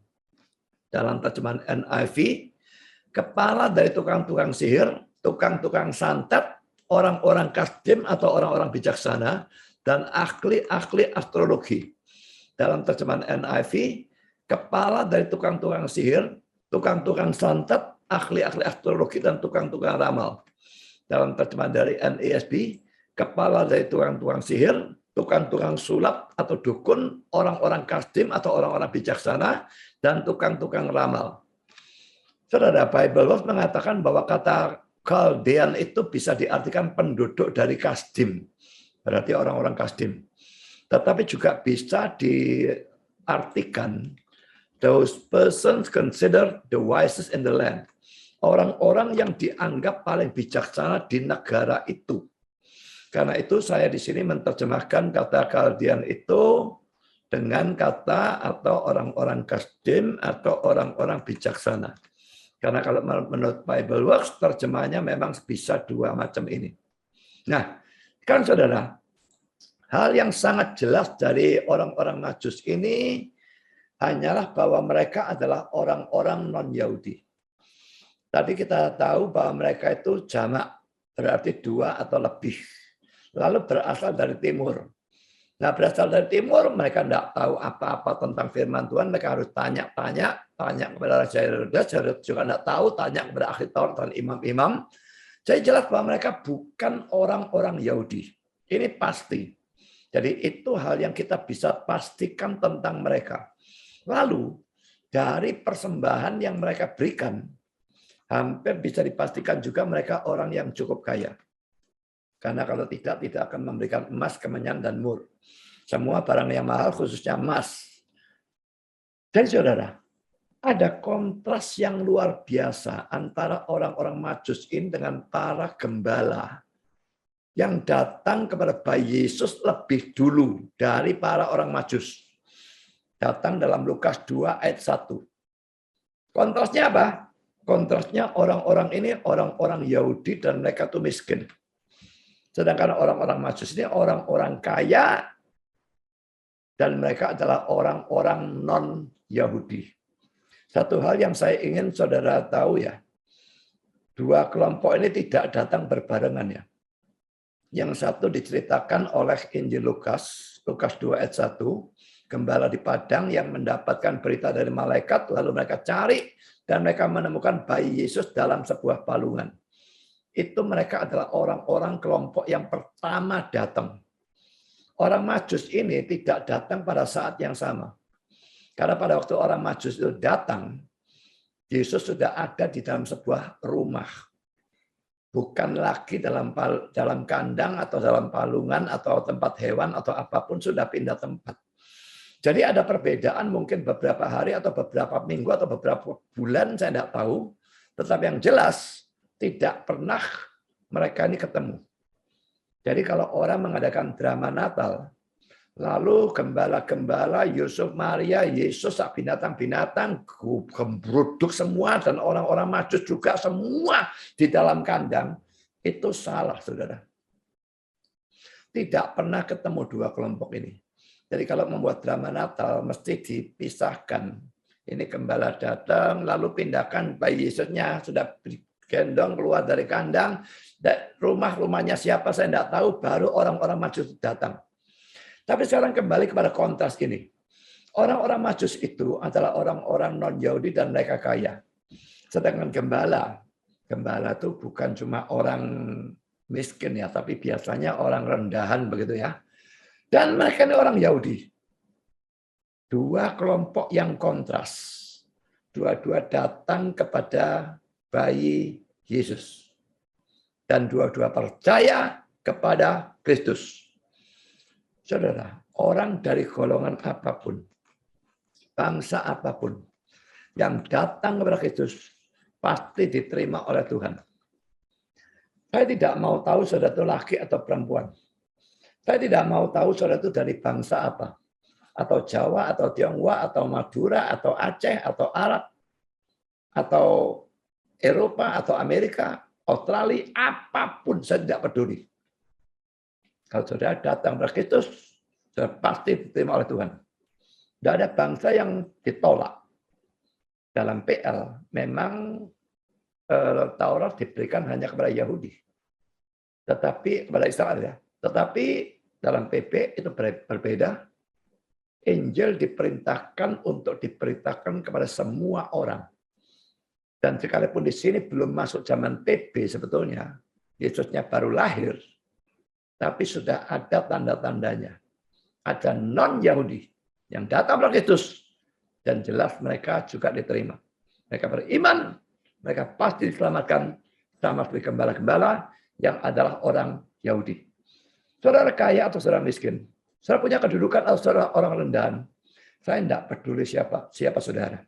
Dalam terjemahan NIV, kepala dari tukang-tukang sihir, tukang-tukang santet, orang-orang kasdim atau orang-orang bijaksana, dan ahli-ahli astrologi. Dalam terjemahan NIV, kepala dari tukang-tukang sihir, tukang-tukang santet, ahli-ahli astrologi, dan tukang-tukang ramal. Dalam terjemahan dari NASB, kepala dari tukang-tukang sihir, tukang-tukang sulap atau dukun, orang-orang kasdim atau orang-orang bijaksana, dan tukang-tukang ramal. Saudara, Bible Works mengatakan bahwa kata Chaldean itu bisa diartikan penduduk dari kasdim, berarti orang-orang kasdim. Tetapi juga bisa diartikan those persons considered the wisest in the land. Orang-orang yang dianggap paling bijaksana di negara itu. Karena itu saya di sini menerjemahkan kata Chaldean itu dengan kata atau orang-orang kasdim atau orang-orang bijaksana. Karena kalau menurut Bible Works, terjemahannya memang bisa dua macam ini. Nah, kan saudara, hal yang sangat jelas dari orang-orang Majus ini hanyalah bahwa mereka adalah orang-orang non-Yahudi. Tadi kita tahu bahwa mereka itu jamak, berarti dua atau lebih. Lalu berasal dari timur. Nah, berasal dari timur, mereka tidak tahu apa-apa tentang firman Tuhan. Mereka harus tanya kepada Raja Herodes. Herodes juga tidak tahu, tanya kepada ahli Taurat dan imam-imam. Jadi jelas bahwa mereka bukan orang-orang Yahudi. Ini pasti. Jadi itu hal yang kita bisa pastikan tentang mereka. Lalu, dari persembahan yang mereka berikan, hampir bisa dipastikan juga mereka orang yang cukup kaya. Karena kalau tidak akan memberikan emas, kemenyan, dan mur. Semua barang yang mahal, khususnya emas. Dan saudara, ada kontras yang luar biasa antara orang-orang Majus ini dengan para gembala yang datang kepada bayi Yesus lebih dulu dari para orang Majus. Datang dalam Lukas 2 ayat 1. Kontrasnya apa? Kontrasnya orang-orang ini orang-orang Yahudi dan mereka tuh miskin. Sedangkan orang-orang Majus ini orang-orang kaya dan mereka adalah orang-orang non-Yahudi. Satu hal yang saya ingin saudara tahu ya, dua kelompok ini tidak datang berbarengan ya. Yang satu diceritakan oleh Injil Lukas 2 ayat 1, gembala di padang yang mendapatkan berita dari malaikat, lalu mereka cari dan mereka menemukan bayi Yesus dalam sebuah palungan. Itu mereka adalah orang-orang kelompok yang pertama datang. Orang Majus ini tidak datang pada saat yang sama. Karena pada waktu orang Majus itu datang, Yesus sudah ada di dalam sebuah rumah. Bukan lagi dalam kandang atau dalam palungan atau tempat hewan atau apapun, sudah pindah tempat. Jadi ada perbedaan mungkin beberapa hari atau beberapa minggu atau beberapa bulan, saya tidak tahu. Tetapi yang jelas, tidak pernah mereka ini ketemu. Jadi kalau orang mengadakan drama Natal, lalu gembala-gembala, Yusuf, Maria, Yesus, binatang-binatang, gembruduk semua, dan orang-orang Majus juga semua di dalam kandang, itu salah, saudara. Tidak pernah ketemu dua kelompok ini. Jadi kalau membuat drama Natal, mesti dipisahkan. Ini gembala datang, lalu pindahkan bayi Yesusnya, sudah gendong keluar dari kandang, rumahnya siapa saya tidak tahu, baru orang-orang Majus datang. Tapi sekarang kembali kepada kontras ini. Orang-orang Majus itu adalah orang-orang non-Yahudi dan mereka kaya. Sedangkan gembala itu bukan cuma orang miskin ya, tapi biasanya orang rendahan begitu ya. Dan mereka ini orang Yahudi. Dua kelompok yang kontras. Dua-dua datang kepada bayi Yesus. Dan dua-dua percaya kepada Kristus. Saudara, orang dari golongan apapun, bangsa apapun, yang datang kepada Kristus, pasti diterima oleh Tuhan. Saya tidak mau tahu saudara itu laki atau perempuan. Saya tidak mau tahu saudara itu dari bangsa apa. Atau Jawa, atau Tionghoa, atau Madura, atau Aceh, atau Arab, atau Eropa, atau Amerika, Australia, apapun, saya tidak peduli. Kalau saudara datang kepada Kristus, sudah pasti diterima oleh Tuhan. Tidak ada bangsa yang ditolak. Dalam PL, memang Taurat diberikan hanya kepada Yahudi. Tetapi kepada Israel ya. Tetapi dalam PP itu berbeda. Injil diperintahkan untuk diberitakan kepada semua orang. Dan sekalipun di sini belum masuk zaman PP sebetulnya, Yesusnya baru lahir, tapi sudah ada tanda-tandanya. Ada non-Yahudi yang datang kepada Kristus, dan jelas mereka juga diterima. Mereka beriman, mereka pasti diselamatkan sama seperti gembala-gembala yang adalah orang Yahudi. Saudara kaya atau saudara miskin, saudara punya kedudukan atau saudara orang rendahan, saya tidak peduli siapa saudara.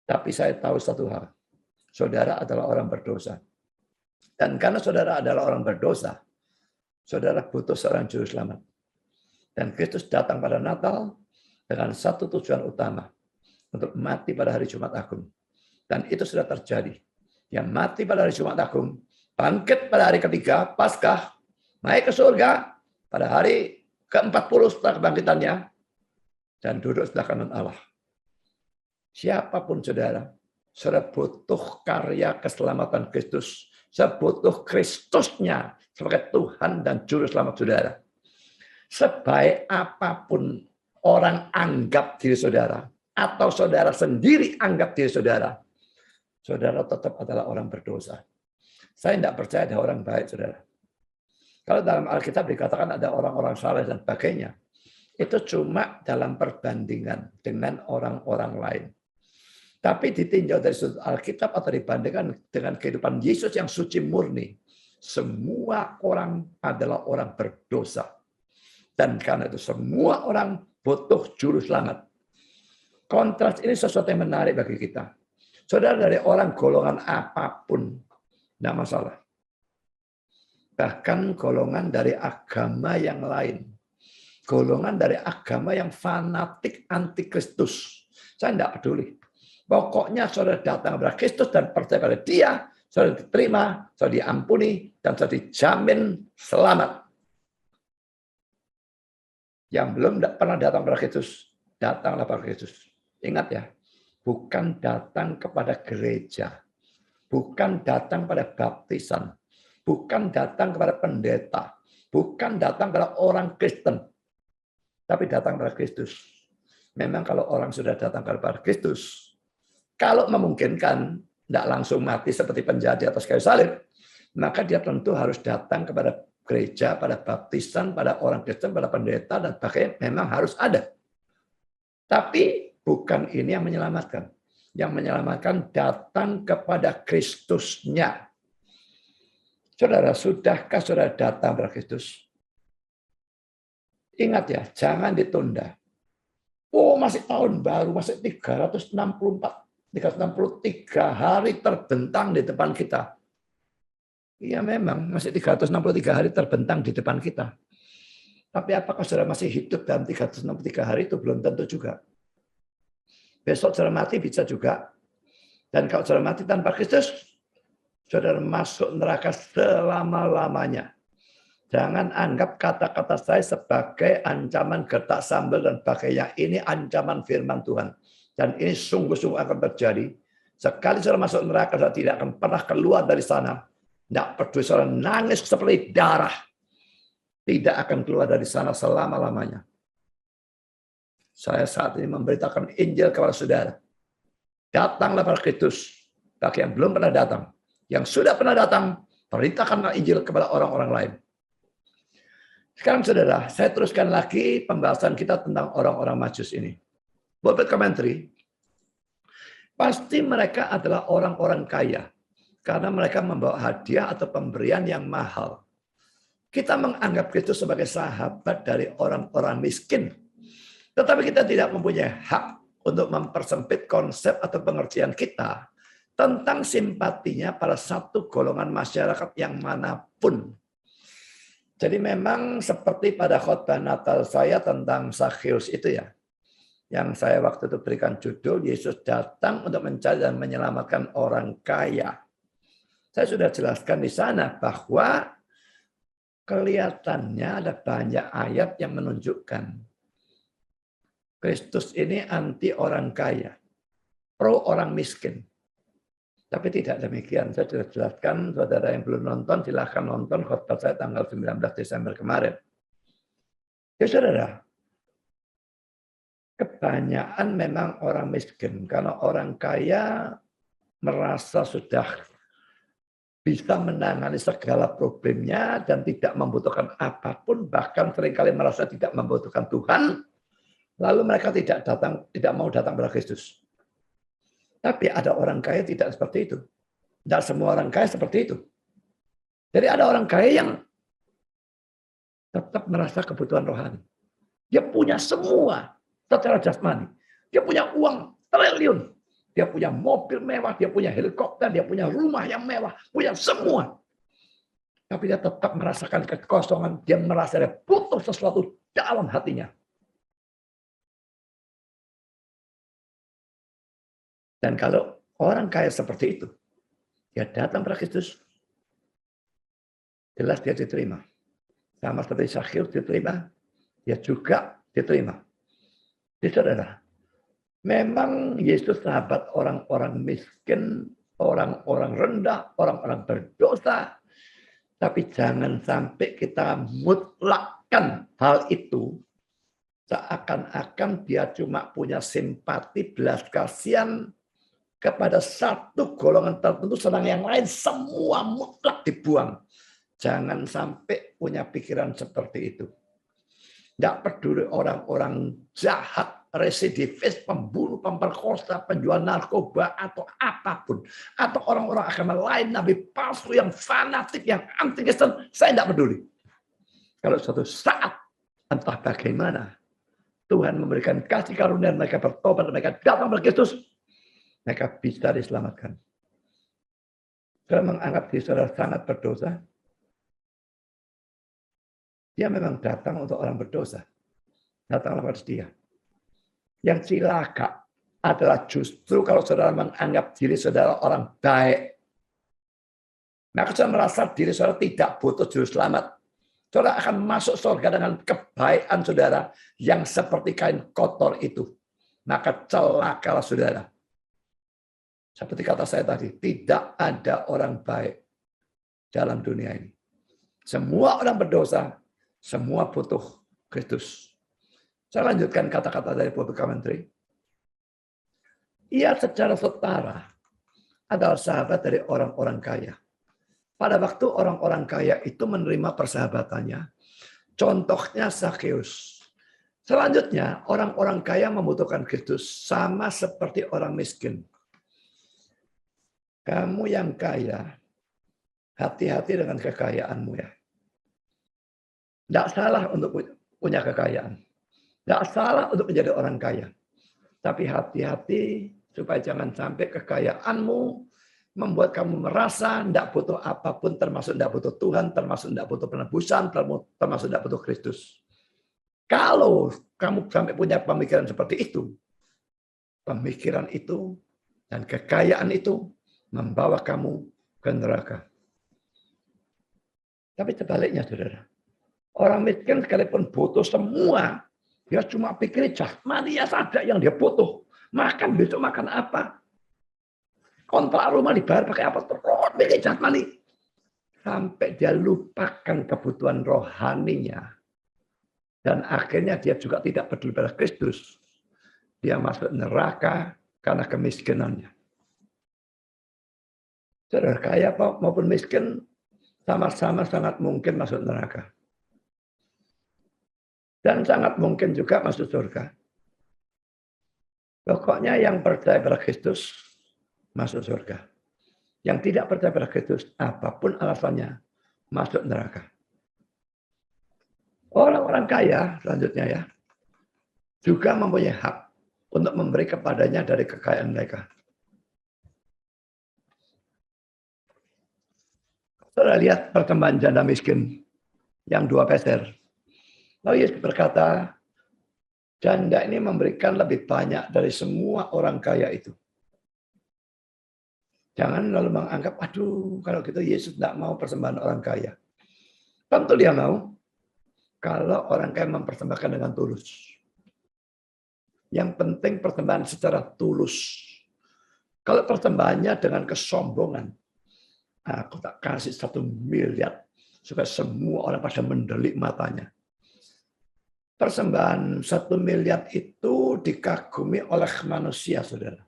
Tapi saya tahu satu hal, saudara adalah orang berdosa. Dan karena saudara adalah orang berdosa, saudara butuh seorang juru selamat. Dan Kristus datang pada Natal dengan satu tujuan utama, untuk mati pada hari Jumat Agung. Dan itu sudah terjadi. Yang mati pada hari Jumat Agung, bangkit pada hari ketiga, Paskah, naik ke surga pada hari ke-40 setelah kebangkitannya, dan duduk sebelah kanan Allah. Siapapun saudara, saudara butuh karya keselamatan Kristus. Saya butuh Kristusnya sebagai Tuhan dan Juru Selamat saudara. Sebaik apapun orang anggap diri saudara, atau saudara sendiri anggap diri saudara, saudara tetap adalah orang berdosa. Saya tidak percaya ada orang baik, saudara. Kalau dalam Alkitab dikatakan ada orang-orang saleh dan sebagainya, itu cuma dalam perbandingan dengan orang-orang lain. Tapi ditinjau dari sudut Alkitab atau dibandingkan dengan kehidupan Yesus yang suci murni, semua orang adalah orang berdosa. Dan karena itu semua orang butuh juru selamat. Kontras ini sesuatu yang menarik bagi kita. Saudara dari orang golongan apapun, tidak masalah. Bahkan golongan dari agama yang lain. Golongan dari agama yang fanatik anti Kristus. Saya tidak peduli. Pokoknya saudara datang kepada Kristus dan percaya pada Dia, saudara diterima, saudara diampuni, dan saudara dijamin selamat. Yang belum pernah datang kepada Kristus, datanglah kepada Kristus. Ingat ya, bukan datang kepada gereja, bukan datang pada baptisan, bukan datang kepada pendeta, bukan datang kepada orang Kristen, tapi datang kepada Kristus. Memang kalau orang sudah datang kepada Kristus, kalau memungkinkan, tidak langsung mati seperti penjahat di atas kayu salib, maka dia tentu harus datang kepada gereja, pada baptisan, pada orang Kristen, pada pendeta, dan sebagainya, memang harus ada. Tapi bukan ini yang menyelamatkan. Yang menyelamatkan datang kepada Kristusnya. Saudara, sudahkah saudara datang kepada Kristus? Ingat ya, jangan ditunda. Oh, masih tahun baru, masih 363 hari terbentang di depan kita. Iya memang, masih 363 hari terbentang di depan kita. Tapi apakah saudara masih hidup dalam 363 hari itu belum tentu juga. Besok saudara mati bisa juga. Dan kalau saudara mati tanpa Kristus, saudara masuk neraka selama-lamanya. Jangan anggap kata-kata saya sebagai ancaman gertak sambal dan sebagainya. Ini ancaman firman Tuhan. Dan ini sungguh-sungguh akan terjadi. Sekali saudara masuk neraka, saudara tidak akan pernah keluar dari sana. Tidak peduli saudara nangis seperti darah. Tidak akan keluar dari sana selama-lamanya. Saya saat ini memberitakan Injil kepada saudara. Datanglah pada Kristus. Bagi yang belum pernah datang. Yang sudah pernah datang, beritakanlah Injil kepada orang-orang lain. Sekarang saudara, saya teruskan lagi pembahasan kita tentang orang-orang Majus ini. Pulpit Commentary, pasti mereka adalah orang-orang kaya karena mereka membawa hadiah atau pemberian yang mahal. Kita menganggap Kristus sebagai sahabat dari orang-orang miskin, tetapi kita tidak mempunyai hak untuk mempersempit konsep atau pengertian kita tentang simpatinya pada satu golongan masyarakat yang manapun. Jadi memang seperti pada khotbah Natal saya tentang Zakheus itu ya, yang saya waktu itu berikan judul, Yesus datang untuk mencari dan menyelamatkan orang kaya. Saya sudah jelaskan di sana bahwa kelihatannya ada banyak ayat yang menunjukkan Kristus ini anti orang kaya, pro orang miskin. Tapi tidak demikian. Saya sudah jelaskan, saudara yang belum nonton, silahkan nonton khotbah saya tanggal 19 Desember kemarin. Ya saudara, kebanyakan memang orang miskin. Karena orang kaya merasa sudah bisa menangani segala problemnya dan tidak membutuhkan apapun, bahkan seringkali merasa tidak membutuhkan Tuhan, lalu mereka tidak mau datang kepada Kristus. Tapi ada orang kaya tidak seperti itu. Tidak semua orang kaya seperti itu. Jadi ada orang kaya yang tetap merasa kebutuhan rohani. Dia punya semua secara jasmani. Dia punya uang triliun. Dia punya mobil mewah, dia punya helikopter, dia punya rumah yang mewah, punya semua. Tapi dia tetap merasakan kekosongan, dia merasa dia butuh sesuatu dalam hatinya. Dan kalau orang kaya seperti itu, dia datang pada Kristus, jelas dia diterima. Sama seperti Zakheus diterima, dia juga diterima. Jadi saudara, memang Yesus sahabat orang-orang miskin, orang-orang rendah, orang-orang berdosa. Tapi jangan sampai kita mutlakkan hal itu. Seakan-akan dia cuma punya simpati, belas kasihan kepada satu golongan tertentu, sedang yang lain semua mutlak dibuang. Jangan sampai punya pikiran seperti itu. Tidak peduli orang-orang jahat, residivis, pembunuh, pemperkosa, penjual narkoba, atau apapun. Atau orang-orang agama lain, nabi palsu yang fanatik, yang anti-Kristen, saya tidak peduli. Kalau suatu saat, entah bagaimana, Tuhan memberikan kasih karunia, mereka bertobat, mereka datang kepada Kristus, mereka bisa diselamatkan. Kalau menganggap diri saudara sangat berdosa, dia memang datang untuk orang berdosa. Datanglah pada dia. Yang cilaka adalah justru kalau saudara menganggap diri saudara orang baik. Maka saudara merasa diri saudara tidak butuh juru selamat. Saudara akan masuk surga dengan kebaikan saudara yang seperti kain kotor itu. Maka celakalah saudara. Seperti kata saya tadi, tidak ada orang baik dalam dunia ini. Semua orang berdosa, semua butuh Kristus. Saya lanjutkan kata-kata dari Bible Commentary. Ia secara setara adalah sahabat dari orang-orang kaya. Pada waktu orang-orang kaya itu menerima persahabatannya, contohnya Zakheus. Selanjutnya, orang-orang kaya membutuhkan Kristus sama seperti orang miskin. Kamu yang kaya, hati-hati dengan kekayaanmu ya. Tidak salah untuk punya kekayaan. Tidak salah untuk menjadi orang kaya. Tapi hati-hati supaya jangan sampai kekayaanmu membuat kamu merasa tidak butuh apapun, termasuk tidak butuh Tuhan, termasuk tidak butuh penebusan, termasuk tidak butuh Kristus. Kalau kamu sampai punya pemikiran seperti itu, pemikiran itu dan kekayaan itu membawa kamu ke neraka. Tapi sebaliknya, saudara. Orang miskin sekalipun butuh semua, dia cuma pikir jasmani saja yang dia butuh. Makan besok makan apa? Kontrak rumah dibayar pakai apa? Terus pikir jasmani. Sampai dia lupakan kebutuhan rohaninya. Dan akhirnya dia juga tidak peduli pada Kristus. Dia masuk neraka karena kemiskinannya. Saudara kaya maupun miskin sama-sama sangat mungkin masuk neraka. Dan sangat mungkin juga masuk surga. Pokoknya yang percaya pada Kristus masuk surga. Yang tidak percaya pada Kristus, apapun alasannya, masuk neraka. Orang-orang kaya, selanjutnya ya, juga mempunyai hak untuk memberi kepadanya dari kekayaan mereka. Saudara lihat persembahan janda miskin yang 2 peser. Lalu Yesus berkata, janda ini memberikan lebih banyak dari semua orang kaya itu. Jangan lalu menganggap, aduh kalau gitu Yesus tidak mau persembahan orang kaya. Tentu dia mau, kalau orang kaya mempersembahkan dengan tulus. Yang penting persembahan secara tulus. Kalau persembahannya dengan kesombongan, aku tak kasih 1 miliar supaya semua orang pada mendelik matanya. Persembahan 1 miliar itu dikagumi oleh manusia, saudara.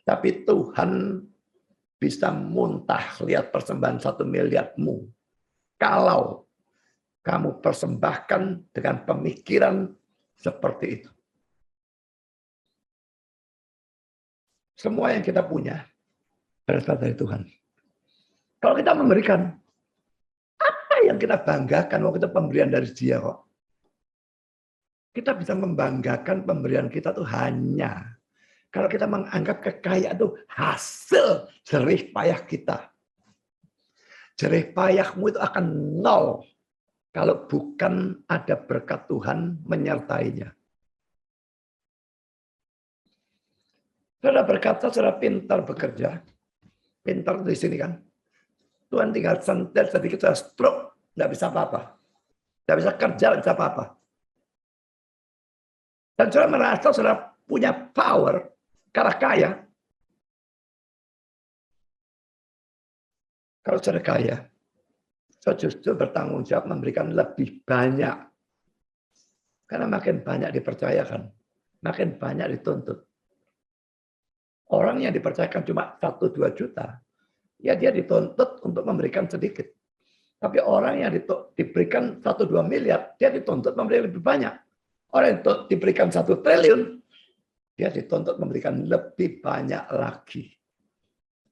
Tapi Tuhan bisa muntah lihat persembahan 1 miliarmu. Kalau kamu persembahkan dengan pemikiran seperti itu. Semua yang kita punya berasal dari Tuhan. Kalau kita memberikan, apa yang kita banggakan waktu itu pemberian dari Dia kok. Kita bisa membanggakan pemberian kita tuh hanya kalau kita menganggap kekayaan itu hasil jerih payah kita. Jerih payahmu itu akan nol kalau bukan ada berkat Tuhan menyertainya. Saudara berkata, saudara pintar bekerja. Pintar di sini kan. Tuhan tinggal sentil sedikit, saudara stroke. Nggak bisa apa-apa. Nggak bisa kerja, nggak bisa apa-apa. Dan saudara merasa saudara punya power karena kaya. Kalau saudara kaya, saudara justru bertanggung jawab memberikan lebih banyak. Karena makin banyak dipercayakan, makin banyak dituntut. Orang yang dipercayakan cuma 1-2 juta, ya dia dituntut untuk memberikan sedikit. Tapi orang yang diberikan 1-2 miliar, dia dituntut memberi lebih banyak. Orang yang diberikan 1 triliun, dia dituntut memberikan lebih banyak lagi.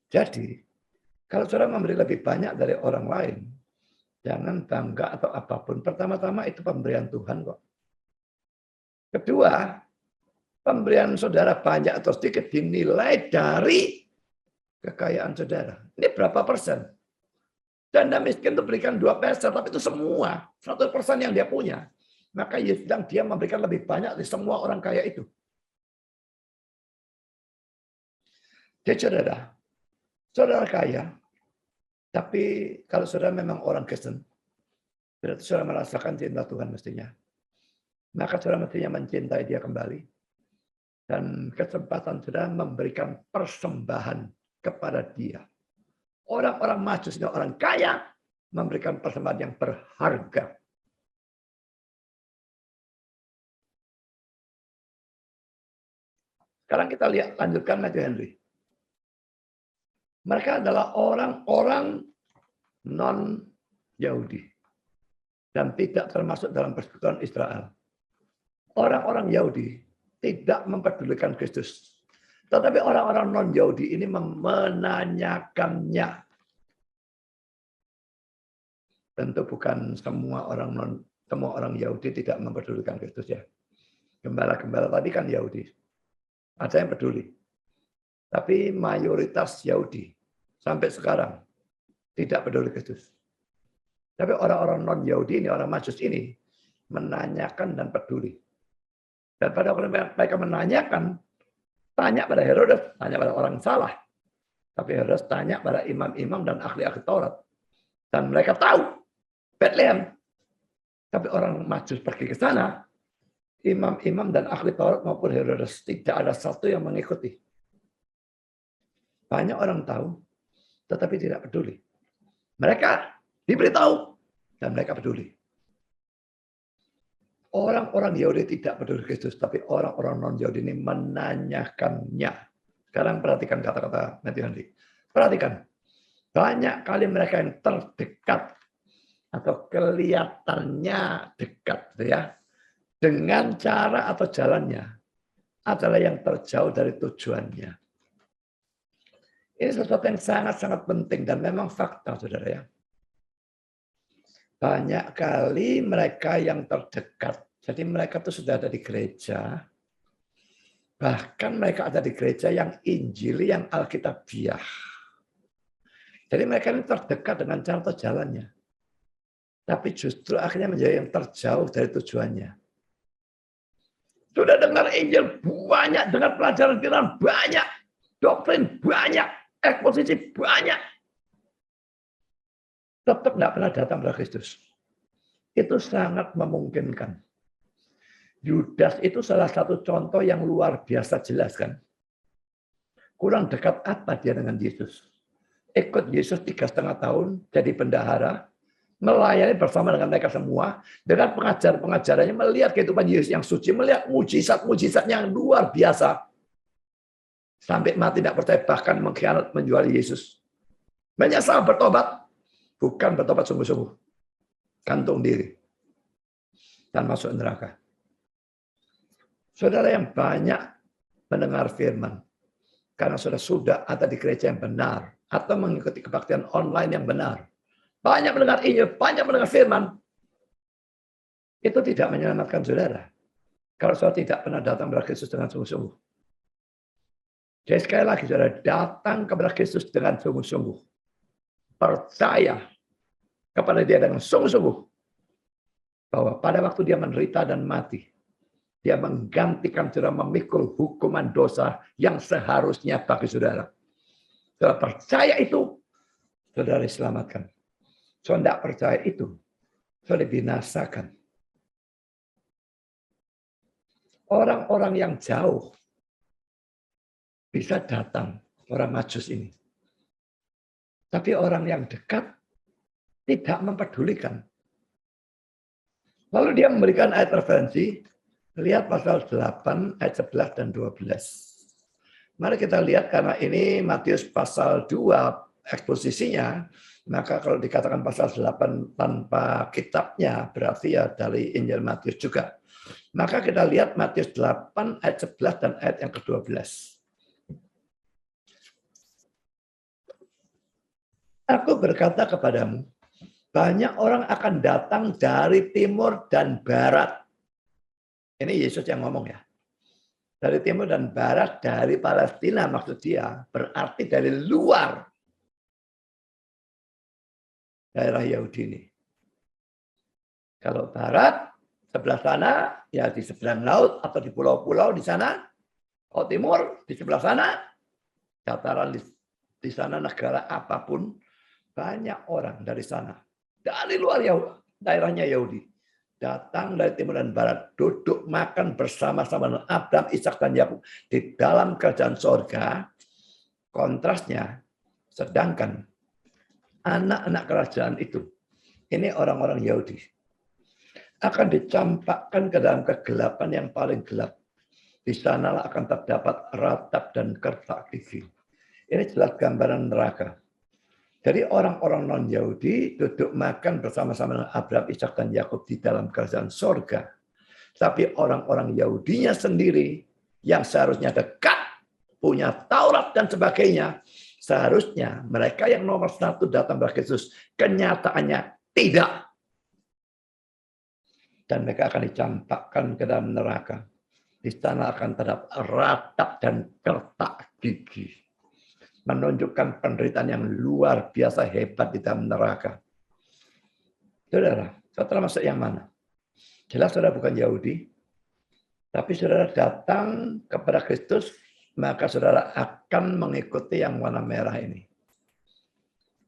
Jadi, kalau saudara memberi lebih banyak dari orang lain, jangan bangga atau apapun. Pertama-tama itu pemberian Tuhan kok. Kedua, pemberian saudara banyak atau sedikit dinilai dari kekayaan saudara. Ini berapa persen? Janda miskin itu berikan 2%, tapi itu semua 100% yang dia punya. Maka dia memberikan lebih banyak dari semua orang kaya itu. Jadi saudara kaya, tapi kalau saudara memang orang Kristen, berarti saudara merasakan cinta Tuhan mestinya. Maka saudara mestinya mencintai dia kembali. Dan kesempatan saudara memberikan persembahan kepada dia. Orang-orang majus dan orang kaya memberikan persembahan yang berharga. Sekarang kita lihat, lanjutkan Matthew Henry. Mereka adalah orang-orang non-Yahudi. Dan tidak termasuk dalam persekutuan Israel. Orang-orang Yahudi tidak mempedulikan Kristus. Tetapi orang-orang non-Yahudi ini menanyakannya. Tentu bukan semua orang Yahudi tidak mempedulikan Kristus ya. Gembala-gembala tadi kan Yahudi. Ada yang peduli. Tapi mayoritas Yahudi sampai sekarang tidak peduli Kristus. Tapi orang-orang non-Yahudi ini, orang Majus ini menanyakan dan peduli. Dan pada waktu mereka menanyakan, tanya pada Herodes, tanya pada orang salah. Tapi Herodes tanya pada imam-imam dan ahli-ahli Taurat. Dan mereka tahu Bethlehem. Tapi orang Majus pergi ke sana, imam-imam dan ahli Taurat maupun Herodes tidak ada satu yang mengikuti. Banyak orang tahu, tetapi tidak peduli. Mereka diberitahu dan mereka peduli. Orang-orang Yahudi tidak peduli Kristus, tapi orang-orang non-Yahudi ini menanyakannya. Sekarang perhatikan kata-kata Matthew Henry. Perhatikan, banyak kali mereka yang terdekat atau kelihatannya dekat, ya, dengan cara atau jalannya adalah yang terjauh dari tujuannya. Ini sesuatu yang sangat-sangat penting dan memang fakta, saudara ya. Banyak kali mereka yang terdekat, jadi mereka itu sudah ada di gereja, bahkan mereka ada di gereja yang Injili, yang Alkitabiah. Jadi mereka ini terdekat dengan cara atau jalannya. Tapi justru akhirnya menjadi yang terjauh dari tujuannya. Sudah dengar Injil banyak, dengar pelajaran firman banyak, doktrin banyak, eksposisi banyak. Tetap nggak pernah datang pada Kristus. Itu sangat memungkinkan. Yudas itu salah satu contoh yang luar biasa jelas kan. Kurang dekat apa dia dengan Yesus? Ikut Yesus 3,5 tahun jadi bendahara, melayani bersama dengan mereka semua, dengan pengajar-pengajarannya, melihat kehidupan Yesus yang suci, melihat mujizat-mujizat yang luar biasa. Sampai mati tidak percaya, bahkan mengkhianat, menjual Yesus. Menyesal bertobat, bukan bertobat sungguh-sungguh. Gantung diri. Dan masuk neraka. Saudara yang banyak mendengar firman, karena sudah ada di gereja yang benar, atau mengikuti kebaktian online yang benar. Banyak mendengar Injil, banyak mendengar firman. Itu tidak menyelamatkan saudara. Kalau saudara tidak pernah datang kepada Kristus dengan sungguh-sungguh. Jadi sekali lagi saudara, datang kepada Kristus dengan sungguh-sungguh. Percaya kepada dia dengan sungguh-sungguh. Bahwa pada waktu dia menderita dan mati, dia menggantikan saudara memikul hukuman dosa yang seharusnya bagi saudara. Saudara percaya itu, saudara diselamatkan. Saudara tidak percaya itu, saudara dibinasakan. Orang-orang yang jauh bisa datang, orang Majus ini. Tapi orang yang dekat tidak mempedulikan. Lalu dia memberikan ayat referensi, lihat pasal 8 ayat 11 dan 12. Mari kita lihat, karena ini Matius pasal 2 eksposisinya, maka kalau dikatakan pasal 8 tanpa kitabnya, berarti ya dari Injil Matius juga. Maka kita lihat Matius 8 ayat 11 dan ayat yang ke-12. Aku berkata kepadamu, banyak orang akan datang dari timur dan barat. Ini Yesus yang ngomong ya. Dari timur dan barat, dari Palestina maksud dia. Berarti dari luar daerah Yahudi ini. Kalau barat, sebelah sana, ya di seberang laut atau di pulau-pulau di sana. Kalau timur, di sebelah sana. Dataran di sana negara apapun. Banyak orang dari sana. Dari luar daerahnya Yahudi. Datang dari timur dan barat. Duduk makan bersama-sama dengan Abraham, Ishak dan Yakub. Di dalam kerajaan sorga. Kontrasnya. Sedangkan anak-anak kerajaan itu. Ini orang-orang Yahudi. Akan dicampakkan ke dalam kegelapan yang paling gelap. Di sanalah akan terdapat ratap dan kertak gigi. Ini jelas gambaran neraka. Jadi orang-orang non-Yahudi duduk makan bersama-sama dengan Abraham, Ishak, dan Yakub di dalam kerajaan sorga. Tapi orang-orang Yahudinya sendiri yang seharusnya dekat, punya Taurat dan sebagainya, seharusnya mereka yang nomor 1 datang kepada Yesus, kenyataannya tidak. Dan mereka akan dicampakkan ke dalam neraka. Di sana akan terdapat ratap dan kertak gigi. Menunjukkan penderitaan yang luar biasa hebat di dalam neraka. Saudara, saudara masuk yang mana? Jelas saudara bukan Yahudi. Tapi saudara datang kepada Kristus, maka saudara akan mengikuti yang warna merah ini.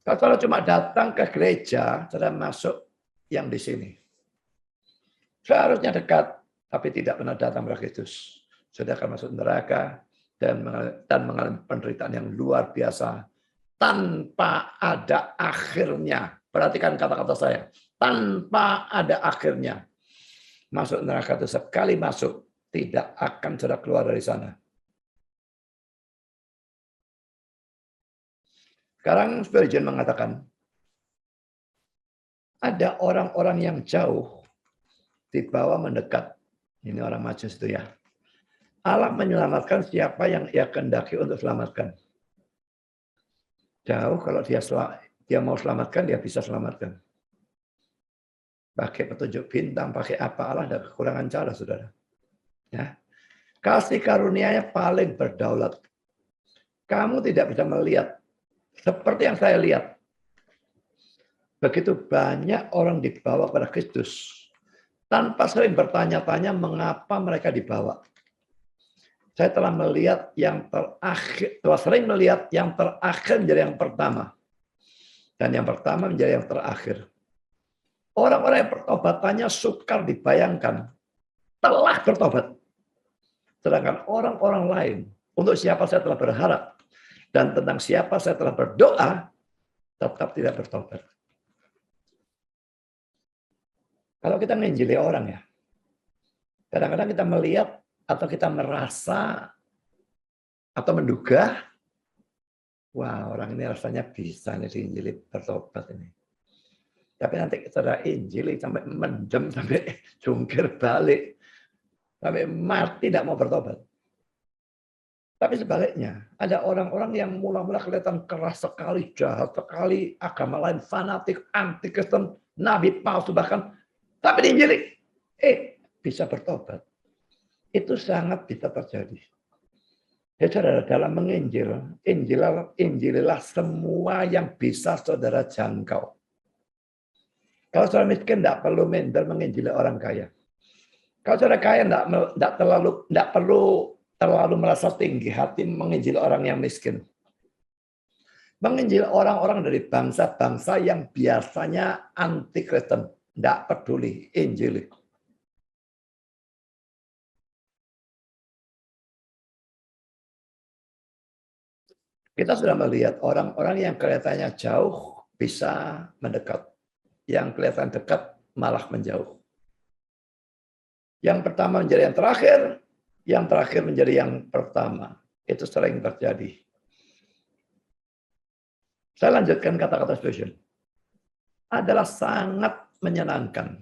Kalau saudara cuma datang ke gereja, saudara masuk yang di sini. Seharusnya dekat, tapi tidak pernah datang kepada Kristus. Saudara akan masuk neraka dan mengalami penderitaan yang luar biasa tanpa ada akhirnya. Perhatikan kata-kata saya, tanpa ada akhirnya. Masuk neraka itu sekali masuk, tidak akan saudara keluar dari sana. Sekarang Spurgeon mengatakan, ada orang-orang yang jauh dibawa mendekat. Ini orang Majus itu ya. Allah menyelamatkan siapa yang ia kehendaki untuk selamatkan. Jauh kalau dia mau selamatkan, dia bisa selamatkan. Pakai petunjuk bintang, pakai apa, Allah ada kekurangan cara, saudara. Ya. Kasih karunia-Nya paling berdaulat. Kamu tidak bisa melihat seperti yang saya lihat. Begitu banyak orang dibawa kepada Kristus tanpa sering bertanya-tanya mengapa mereka dibawa. Saya telah melihat yang terakhir, telah sering melihat yang terakhir menjadi yang pertama. Dan yang pertama menjadi yang terakhir. Orang-orang yang pertobatannya sukar dibayangkan. Telah bertobat. Sedangkan orang-orang lain, untuk siapa saya telah berharap, dan tentang siapa saya telah berdoa, tetap tidak bertobat. Kalau kita menginjili orang ya, kadang-kadang kita melihat atau kita merasa atau menduga, wah orang ini rasanya bisa nih diinjili bertobat ini. Tapi nanti kita udah injili sampai mendem, sampai jungkir balik, sampai mati tidak mau bertobat. Tapi sebaliknya, ada orang-orang yang mula-mula kelihatan keras sekali, jahat sekali, agama lain, fanatik, anti-Kristen, nabi palsu bahkan, tapi diinjili, bisa bertobat. Itu sangat bisa terjadi. Ya saudara, dalam menginjil, injililah semua yang bisa saudara jangkau. Kalau saudara miskin, tidak perlu minder menginjili orang kaya. Kalau saudara kaya, tidak perlu terlalu merasa tinggi hati menginjil orang yang miskin. Menginjil orang-orang dari bangsa-bangsa yang biasanya anti-Kristen. Tidak peduli, injili. Kita sudah melihat orang-orang yang kelihatannya jauh bisa mendekat. Yang kelihatan dekat malah menjauh. Yang pertama menjadi yang terakhir menjadi yang pertama. Itu sering terjadi. Saya lanjutkan kata-kata Spurgeon. Adalah sangat menyenangkan.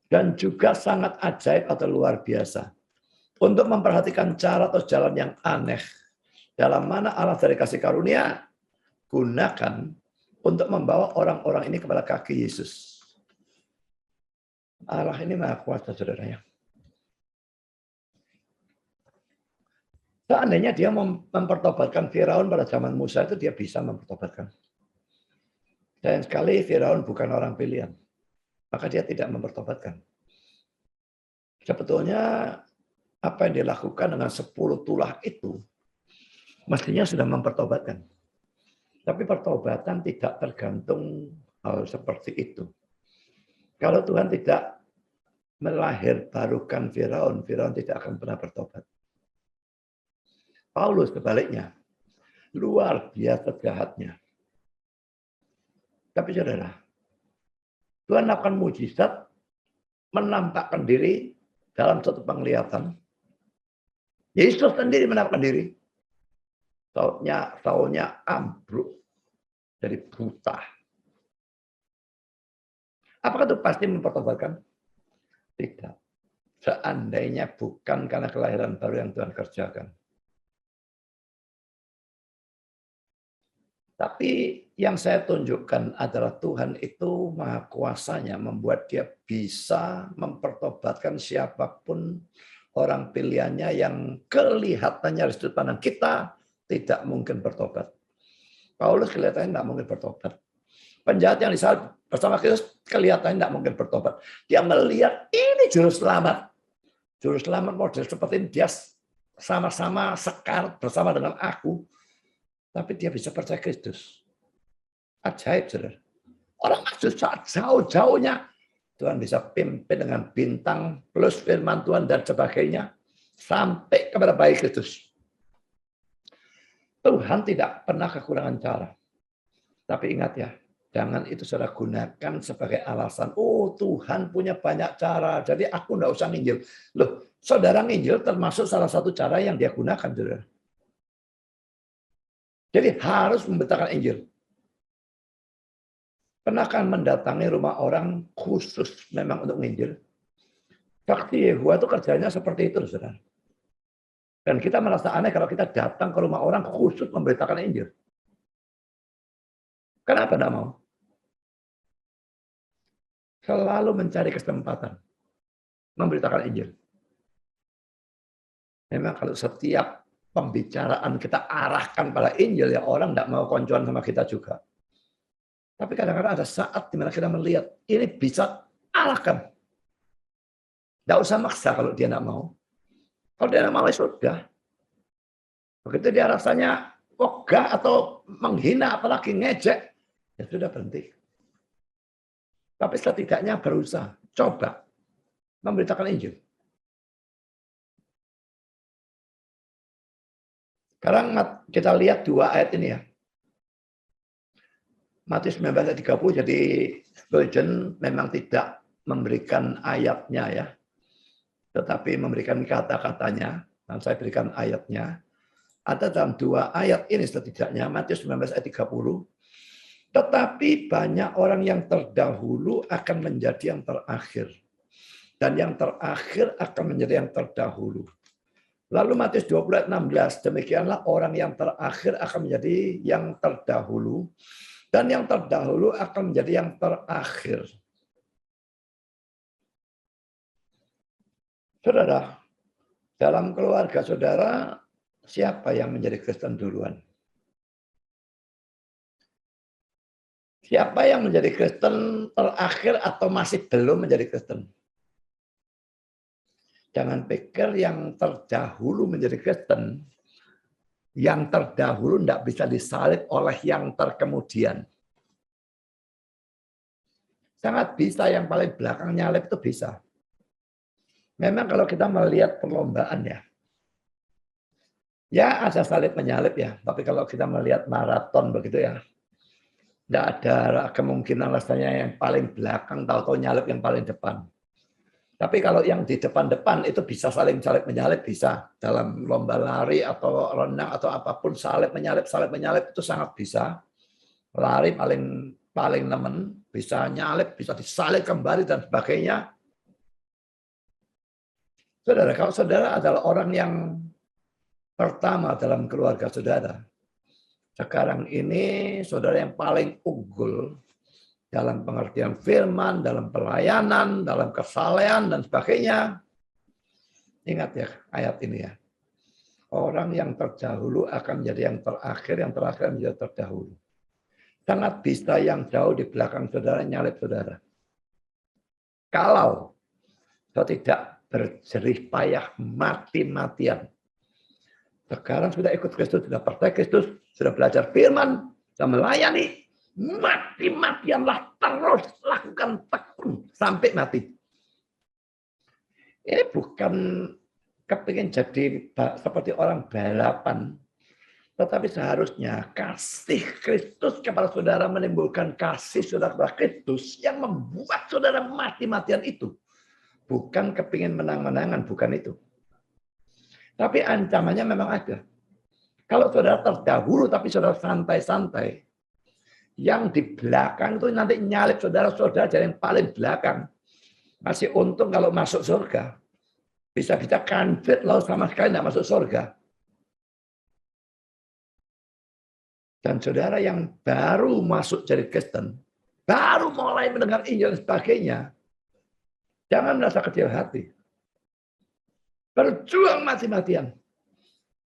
Dan juga sangat ajaib atau luar biasa. Untuk memperhatikan cara atau jalan yang aneh. Dalam mana Allah dari kasih karunia gunakan untuk membawa orang-orang ini kepada kaki Yesus. Allah ini maha kuasa, saudaranya. Seandainya dia mempertobatkan Firaun pada zaman Musa, itu dia bisa mempertobatkan. Dan sekali Firaun bukan orang pilihan, maka dia tidak mempertobatkan. Sebetulnya apa yang dilakukan dengan 10 tulah itu, mestinya sudah mempertobatkan. Tapi pertobatan tidak tergantung hal seperti itu. Kalau Tuhan tidak melahirbarukan Firaun, Firaun tidak akan pernah bertobat. Paulus sebaliknya, luar biasa jahatnya. Tapi saudara, Tuhan lakukan mujizat, menampakkan diri dalam satu penglihatan. Yesus sendiri menampakkan diri. Saulnya ambruk, jadi buta. Apakah itu pasti mempertobatkan? Tidak. Seandainya bukan karena kelahiran baru yang Tuhan kerjakan. Tapi yang saya tunjukkan adalah Tuhan itu maha kuasanya membuat dia bisa mempertobatkan siapapun orang pilihannya yang kelihatannya dari sudut pandang kita tidak mungkin bertobat. Paulus kelihatannya tidak mungkin bertobat. Penjahat yang disalib bersama Kristus kelihatannya tidak mungkin bertobat. Dia melihat ini juru selamat. Juru selamat model seperti ini, dia sama-sama sekar bersama dengan aku. Tapi dia bisa percaya Kristus. Ajaib, saudara. Orang susah jauh-jauhnya. Tuhan bisa pimpin dengan bintang plus firman Tuhan dan sebagainya. Sampai kepada bayi Kristus. Tuhan tidak pernah kekurangan cara. Tapi ingat ya, jangan itu saudara gunakan sebagai alasan. Oh, Tuhan punya banyak cara, jadi aku enggak usah nginjil. Loh, saudara nginjil termasuk salah satu cara yang dia gunakan, saudara. Jadi harus memberitakan Injil. Pernahkah mendatangi rumah orang khusus memang untuk nginjil? Saksi Yehova itu kerjanya seperti itu, saudara. Dan kita merasa aneh kalau kita datang ke rumah orang khusus memberitakan Injil. Kenapa tidak mau? Selalu mencari kesempatan memberitakan Injil. Memang kalau setiap pembicaraan kita arahkan pada Injil, ya orang tidak mau koncoan sama kita juga. Tapi kadang-kadang ada saat di mana kita melihat ini bisa arahkan. Tidak usah maksa kalau dia tidak mau. Kalau dia tidak mau, ya sudah. Begitu dia rasanya ogah atau menghina, apalagi ngejek, ya sudah berhenti. Tapi setidaknya berusaha, coba memberitakan Injil. Sekarang kita lihat dua ayat ini ya. Matius 19 ayat 30, jadi Spurgeon memang tidak memberikan ayatnya ya, tetapi memberikan kata-katanya, dan saya berikan ayatnya. Ada dalam dua ayat ini setidaknya, Matius 19 ayat 30, tetapi banyak orang yang terdahulu akan menjadi yang terakhir, dan yang terakhir akan menjadi yang terdahulu. Lalu Matius 20 ayat 16, demikianlah orang yang terakhir akan menjadi yang terdahulu, dan yang terdahulu akan menjadi yang terakhir. Saudara, dalam keluarga saudara, siapa yang menjadi Kristen duluan? Siapa yang menjadi Kristen terakhir atau masih belum menjadi Kristen? Jangan pikir yang terdahulu menjadi Kristen, yang terdahulu tidak bisa disalib oleh yang terkemudian. Sangat bisa yang paling belakang nyalip itu bisa. Memang kalau kita melihat perlombaan ya ada salib menyalip ya. Tapi kalau kita melihat maraton begitu ya, tidak ada kemungkinan rasanya yang paling belakang tahu-tahu nyalip yang paling depan. Tapi kalau yang di depan-depan itu bisa saling salib menyalip, bisa. Dalam lomba lari atau renang atau apapun, salib menyalip itu sangat bisa. Lari paling nemen, bisa nyalip, bisa disalib kembali dan sebagainya. Saudara, kalau saudara adalah orang yang pertama dalam keluarga saudara, sekarang ini saudara yang paling unggul dalam pengertian firman, dalam pelayanan, dalam kesalehan, dan sebagainya. Ingat ya ayat ini ya. Orang yang terdahulu akan menjadi yang terakhir menjadi terdahulu. Sangat bisa yang jauh di belakang saudara nyalip saudara. Kalau saudara tidak berjerih payah mati-matian. Sekarang sudah ikut Kristus, sudah percaya Kristus, sudah belajar firman, sudah melayani, mati-matianlah terus lakukan tekun sampai mati. Ini bukan kepingin jadi seperti orang balapan, tetapi seharusnya kasih Kristus kepada saudara menimbulkan kasih saudara kepada Kristus yang membuat saudara mati-matian itu. Bukan kepingin menang-menangan, bukan itu. Tapi ancamannya memang ada. Kalau saudara terdahulu tapi saudara santai-santai, yang di belakang itu nanti nyalip saudara-saudara jadi yang paling belakang. Masih untung kalau masuk surga. Bisa-bisa kanfit lalu sama sekali tidak masuk surga. Dan saudara yang baru masuk jadi Kristen, baru mulai mendengar Injil dan sebagainya, jangan merasa kecil hati. Berjuang mati-matian.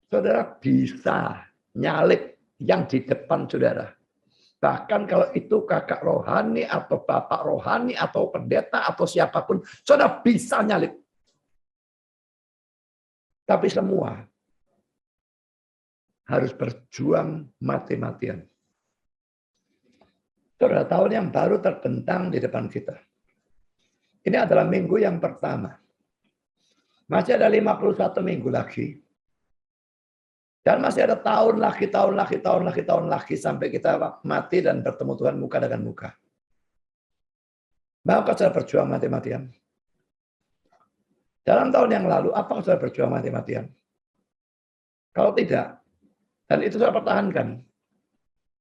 Saudara bisa nyalip yang di depan saudara. Bahkan kalau itu kakak rohani atau bapak rohani atau pendeta atau siapapun, saudara bisa nyalip. Tapi semua harus berjuang mati-matian. Saudara, tahun yang baru terbentang di depan kita. Ini adalah minggu yang pertama. Masih ada 51 minggu lagi. Dan masih ada tahun lagi sampai kita mati dan bertemu Tuhan muka dengan muka. Maukah saudara berjuang mati-matian? Dalam tahun yang lalu, apakah saudara berjuang mati-matian? Kalau tidak, dan itu saudara pertahankan,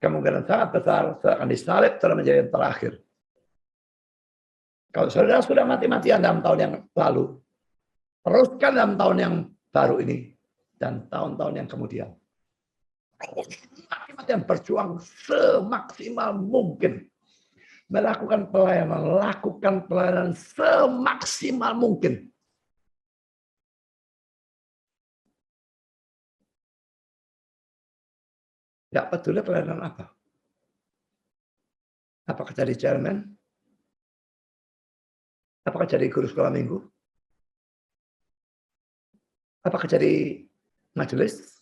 kemungkinan sangat besar saudara akan disalib saudara menjadi yang terakhir. Kalau saudara sudah mati-matian dalam tahun yang lalu, teruskan dalam tahun yang baru ini dan tahun-tahun yang kemudian. Mati-matian berjuang semaksimal mungkin. Lakukan pelayanan semaksimal mungkin. Tidak peduli pelayanan apa. Apakah jadi chairman? Apakah jadi guru sekolah minggu? Apakah jadi majelis?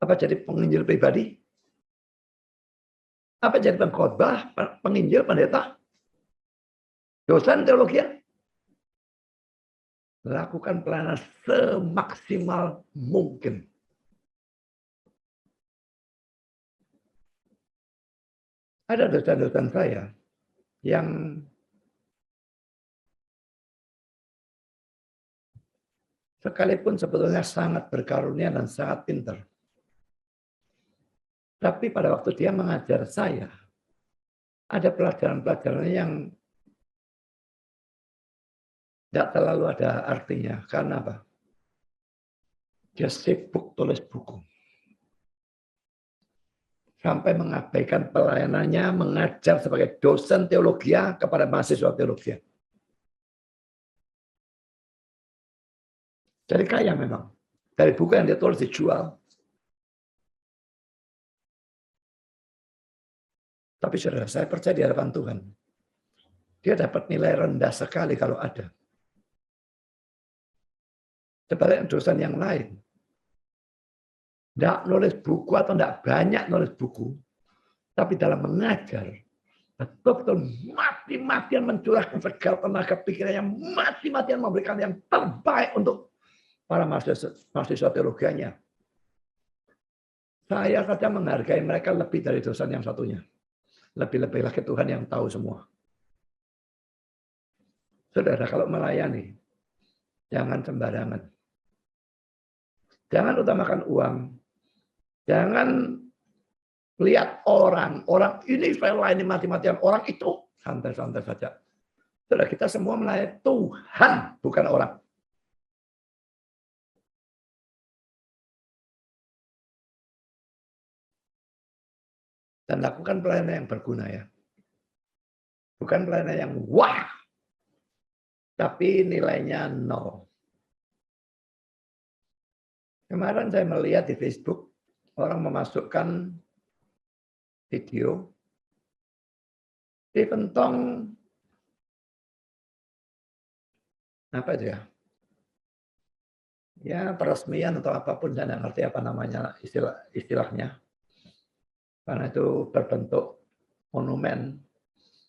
Apa jadi penginjil pribadi? Apa jadi pengkhotbah, penginjil, pendeta? Dosen teologi? Lakukan pelayanan semaksimal mungkin. Ada dosen-dosen saya yang sekalipun sebetulnya sangat berkarunia dan sangat pintar. Tapi pada waktu dia mengajar saya, ada pelajaran-pelajaran yang tidak terlalu ada artinya. Karena apa? Dia sibuk tulis buku. Sampai mengabaikan pelayanannya mengajar sebagai dosen teologi kepada mahasiswa teologi. Jadi kaya memang. Dari buku yang dia tulis dijual. Tapi saudara, saya percaya di hadapan Tuhan. Dia dapat nilai rendah sekali kalau ada. Sebaliknya dosen yang lain. Tidak nulis buku atau tidak banyak nulis buku. Tapi dalam mengajar, betul-betul mati-matian mencurahkan segala tenaga pikirannya, mati-matian memberikan yang terbaik untuk para mahasiswa teologianya. Saya saja menghargai mereka lebih dari dosen yang satunya. Lebih-lebih lagi Tuhan yang tahu semua. Saudara, kalau melayani, jangan sembarangan. Jangan utamakan uang. Jangan lihat orang ini saya layani mati-matian, orang itu santai-santai saja. Saudara, kita semua melayani Tuhan, bukan orang. Dan lakukan pelayanan yang berguna ya. Bukan pelayanan yang wah, tapi nilainya 0. Kemarin saya melihat di Facebook, orang memasukkan video, dipentong, apa itu ya? Ya peresmian atau apapun, saya tidak ngerti apa namanya istilahnya. Karena itu berbentuk monumen.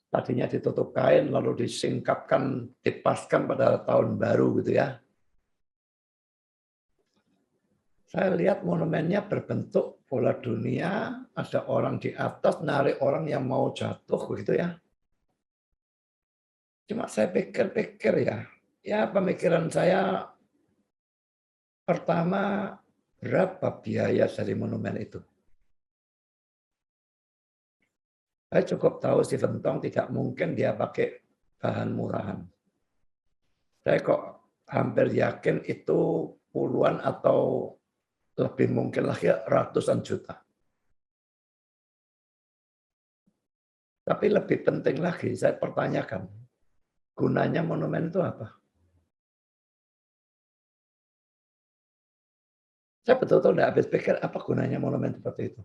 Tadinya ditutup kain, lalu disingkapkan, dipaskan pada tahun baru gitu ya. Saya lihat monumennya berbentuk bola dunia, ada orang di atas, narik orang yang mau jatuh begitu ya. Cuma saya pikir-pikir ya pemikiran saya pertama, berapa biaya dari monumen itu? Saya cukup tahu Stephen Tong tidak mungkin dia pakai bahan murahan. Saya kok hampir yakin itu puluhan atau lebih mungkin lagi ratusan juta. Tapi lebih penting lagi, saya pertanyakan, gunanya monumen itu apa? Saya betul-betul tidak habis pikir apa gunanya monumen seperti itu.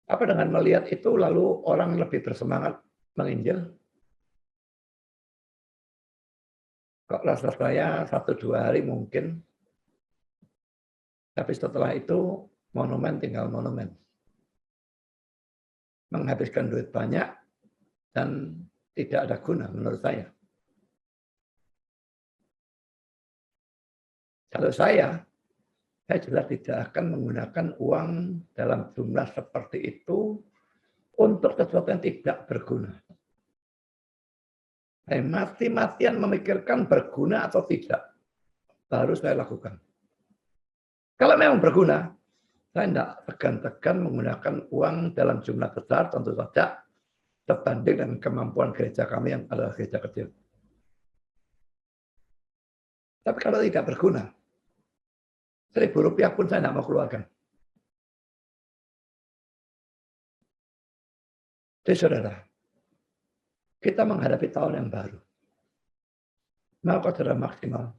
Apa dengan melihat itu lalu orang lebih bersemangat menginjil? Kok rasa saya 1-2 hari mungkin, tapi setelah itu monumen tinggal monumen. Menghabiskan duit banyak dan tidak ada guna menurut saya. Kalau saya jelas tidak akan menggunakan uang dalam jumlah seperti itu untuk sesuatu yang tidak berguna. Saya mati-matian memikirkan berguna atau tidak, baru saya lakukan. Kalau memang berguna, saya tidak tekan-tekan menggunakan uang dalam jumlah besar, tentu saja sebanding dengan kemampuan gereja kami yang adalah gereja kecil. Tapi kalau tidak berguna, Rp1.000 pun saya tidak mau keluarkan. Jadi saudara, kita menghadapi tahun yang baru. Maka saudara maksimal.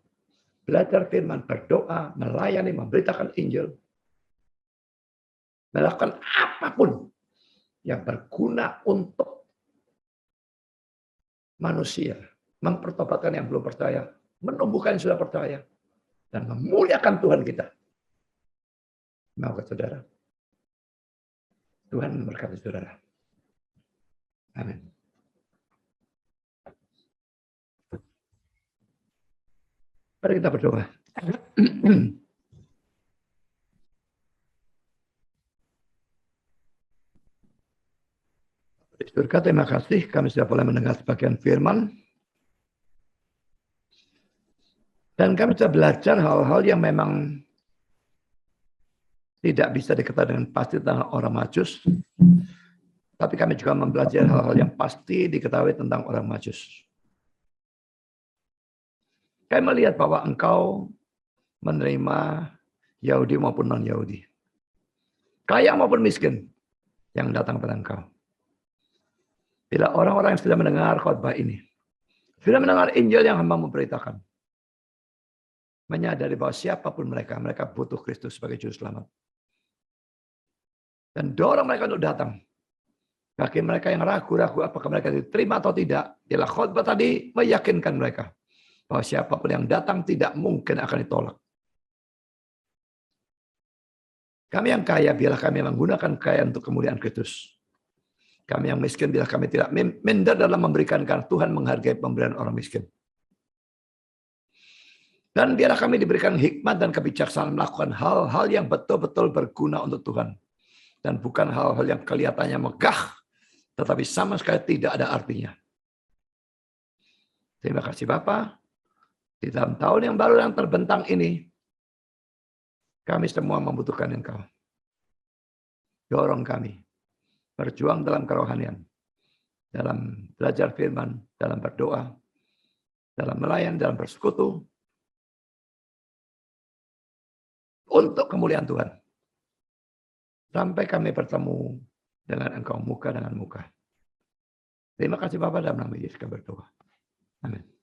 Belajar firman, berdoa, melayani, memberitakan Injil. Melakukan apapun yang berguna untuk manusia. Mempertobatkan yang belum percaya. Menumbuhkan yang sudah percaya. Dan memuliakan Tuhan kita. Maka saudara, Tuhan memberkati saudara. Amin. Mari kita berdoa. Di surga, terima kasih kami sudah boleh mendengar sebagian firman. Dan kami sudah belajar hal-hal yang memang tidak bisa diketahui dengan pasti tentang orang Majus. Tapi kami juga mempelajari hal-hal yang pasti diketahui tentang orang Majus. Kami melihat bahwa engkau menerima Yahudi maupun non-Yahudi. Kaya maupun miskin yang datang pada engkau. Bila orang-orang yang sudah mendengar khotbah ini, sudah mendengar Injil yang hamba memberitakan, menyadari bahwa siapapun mereka, mereka butuh Kristus sebagai juru selamat. Dan dorong mereka untuk datang. Bagi mereka yang ragu-ragu apakah mereka diterima atau tidak, ialah khotbah tadi meyakinkan mereka bahwa siapapun yang datang tidak mungkin akan ditolak. Kami yang kaya, biarlah kami menggunakan kekayaan untuk kemuliaan Kristus. Kami yang miskin, biarlah kami tidak minder dalam memberikan, karena Tuhan menghargai pemberian orang miskin. Dan biarlah kami diberikan hikmat dan kebijaksanaan melakukan hal-hal yang betul-betul berguna untuk Tuhan. Dan bukan hal-hal yang kelihatannya megah, tetapi sama sekali tidak ada artinya. Terima kasih Bapa. Di dalam tahun yang baru yang terbentang ini, kami semua membutuhkan Engkau. Dorong kami. Berjuang dalam kerohanian. Dalam belajar firman, dalam berdoa, dalam melayan, dalam bersekutu. Untuk kemuliaan Tuhan. Sampai kami bertemu dengan Engkau muka dengan muka. Terima kasih Bapak, dalam nama Yesus kami berdoa. Amin.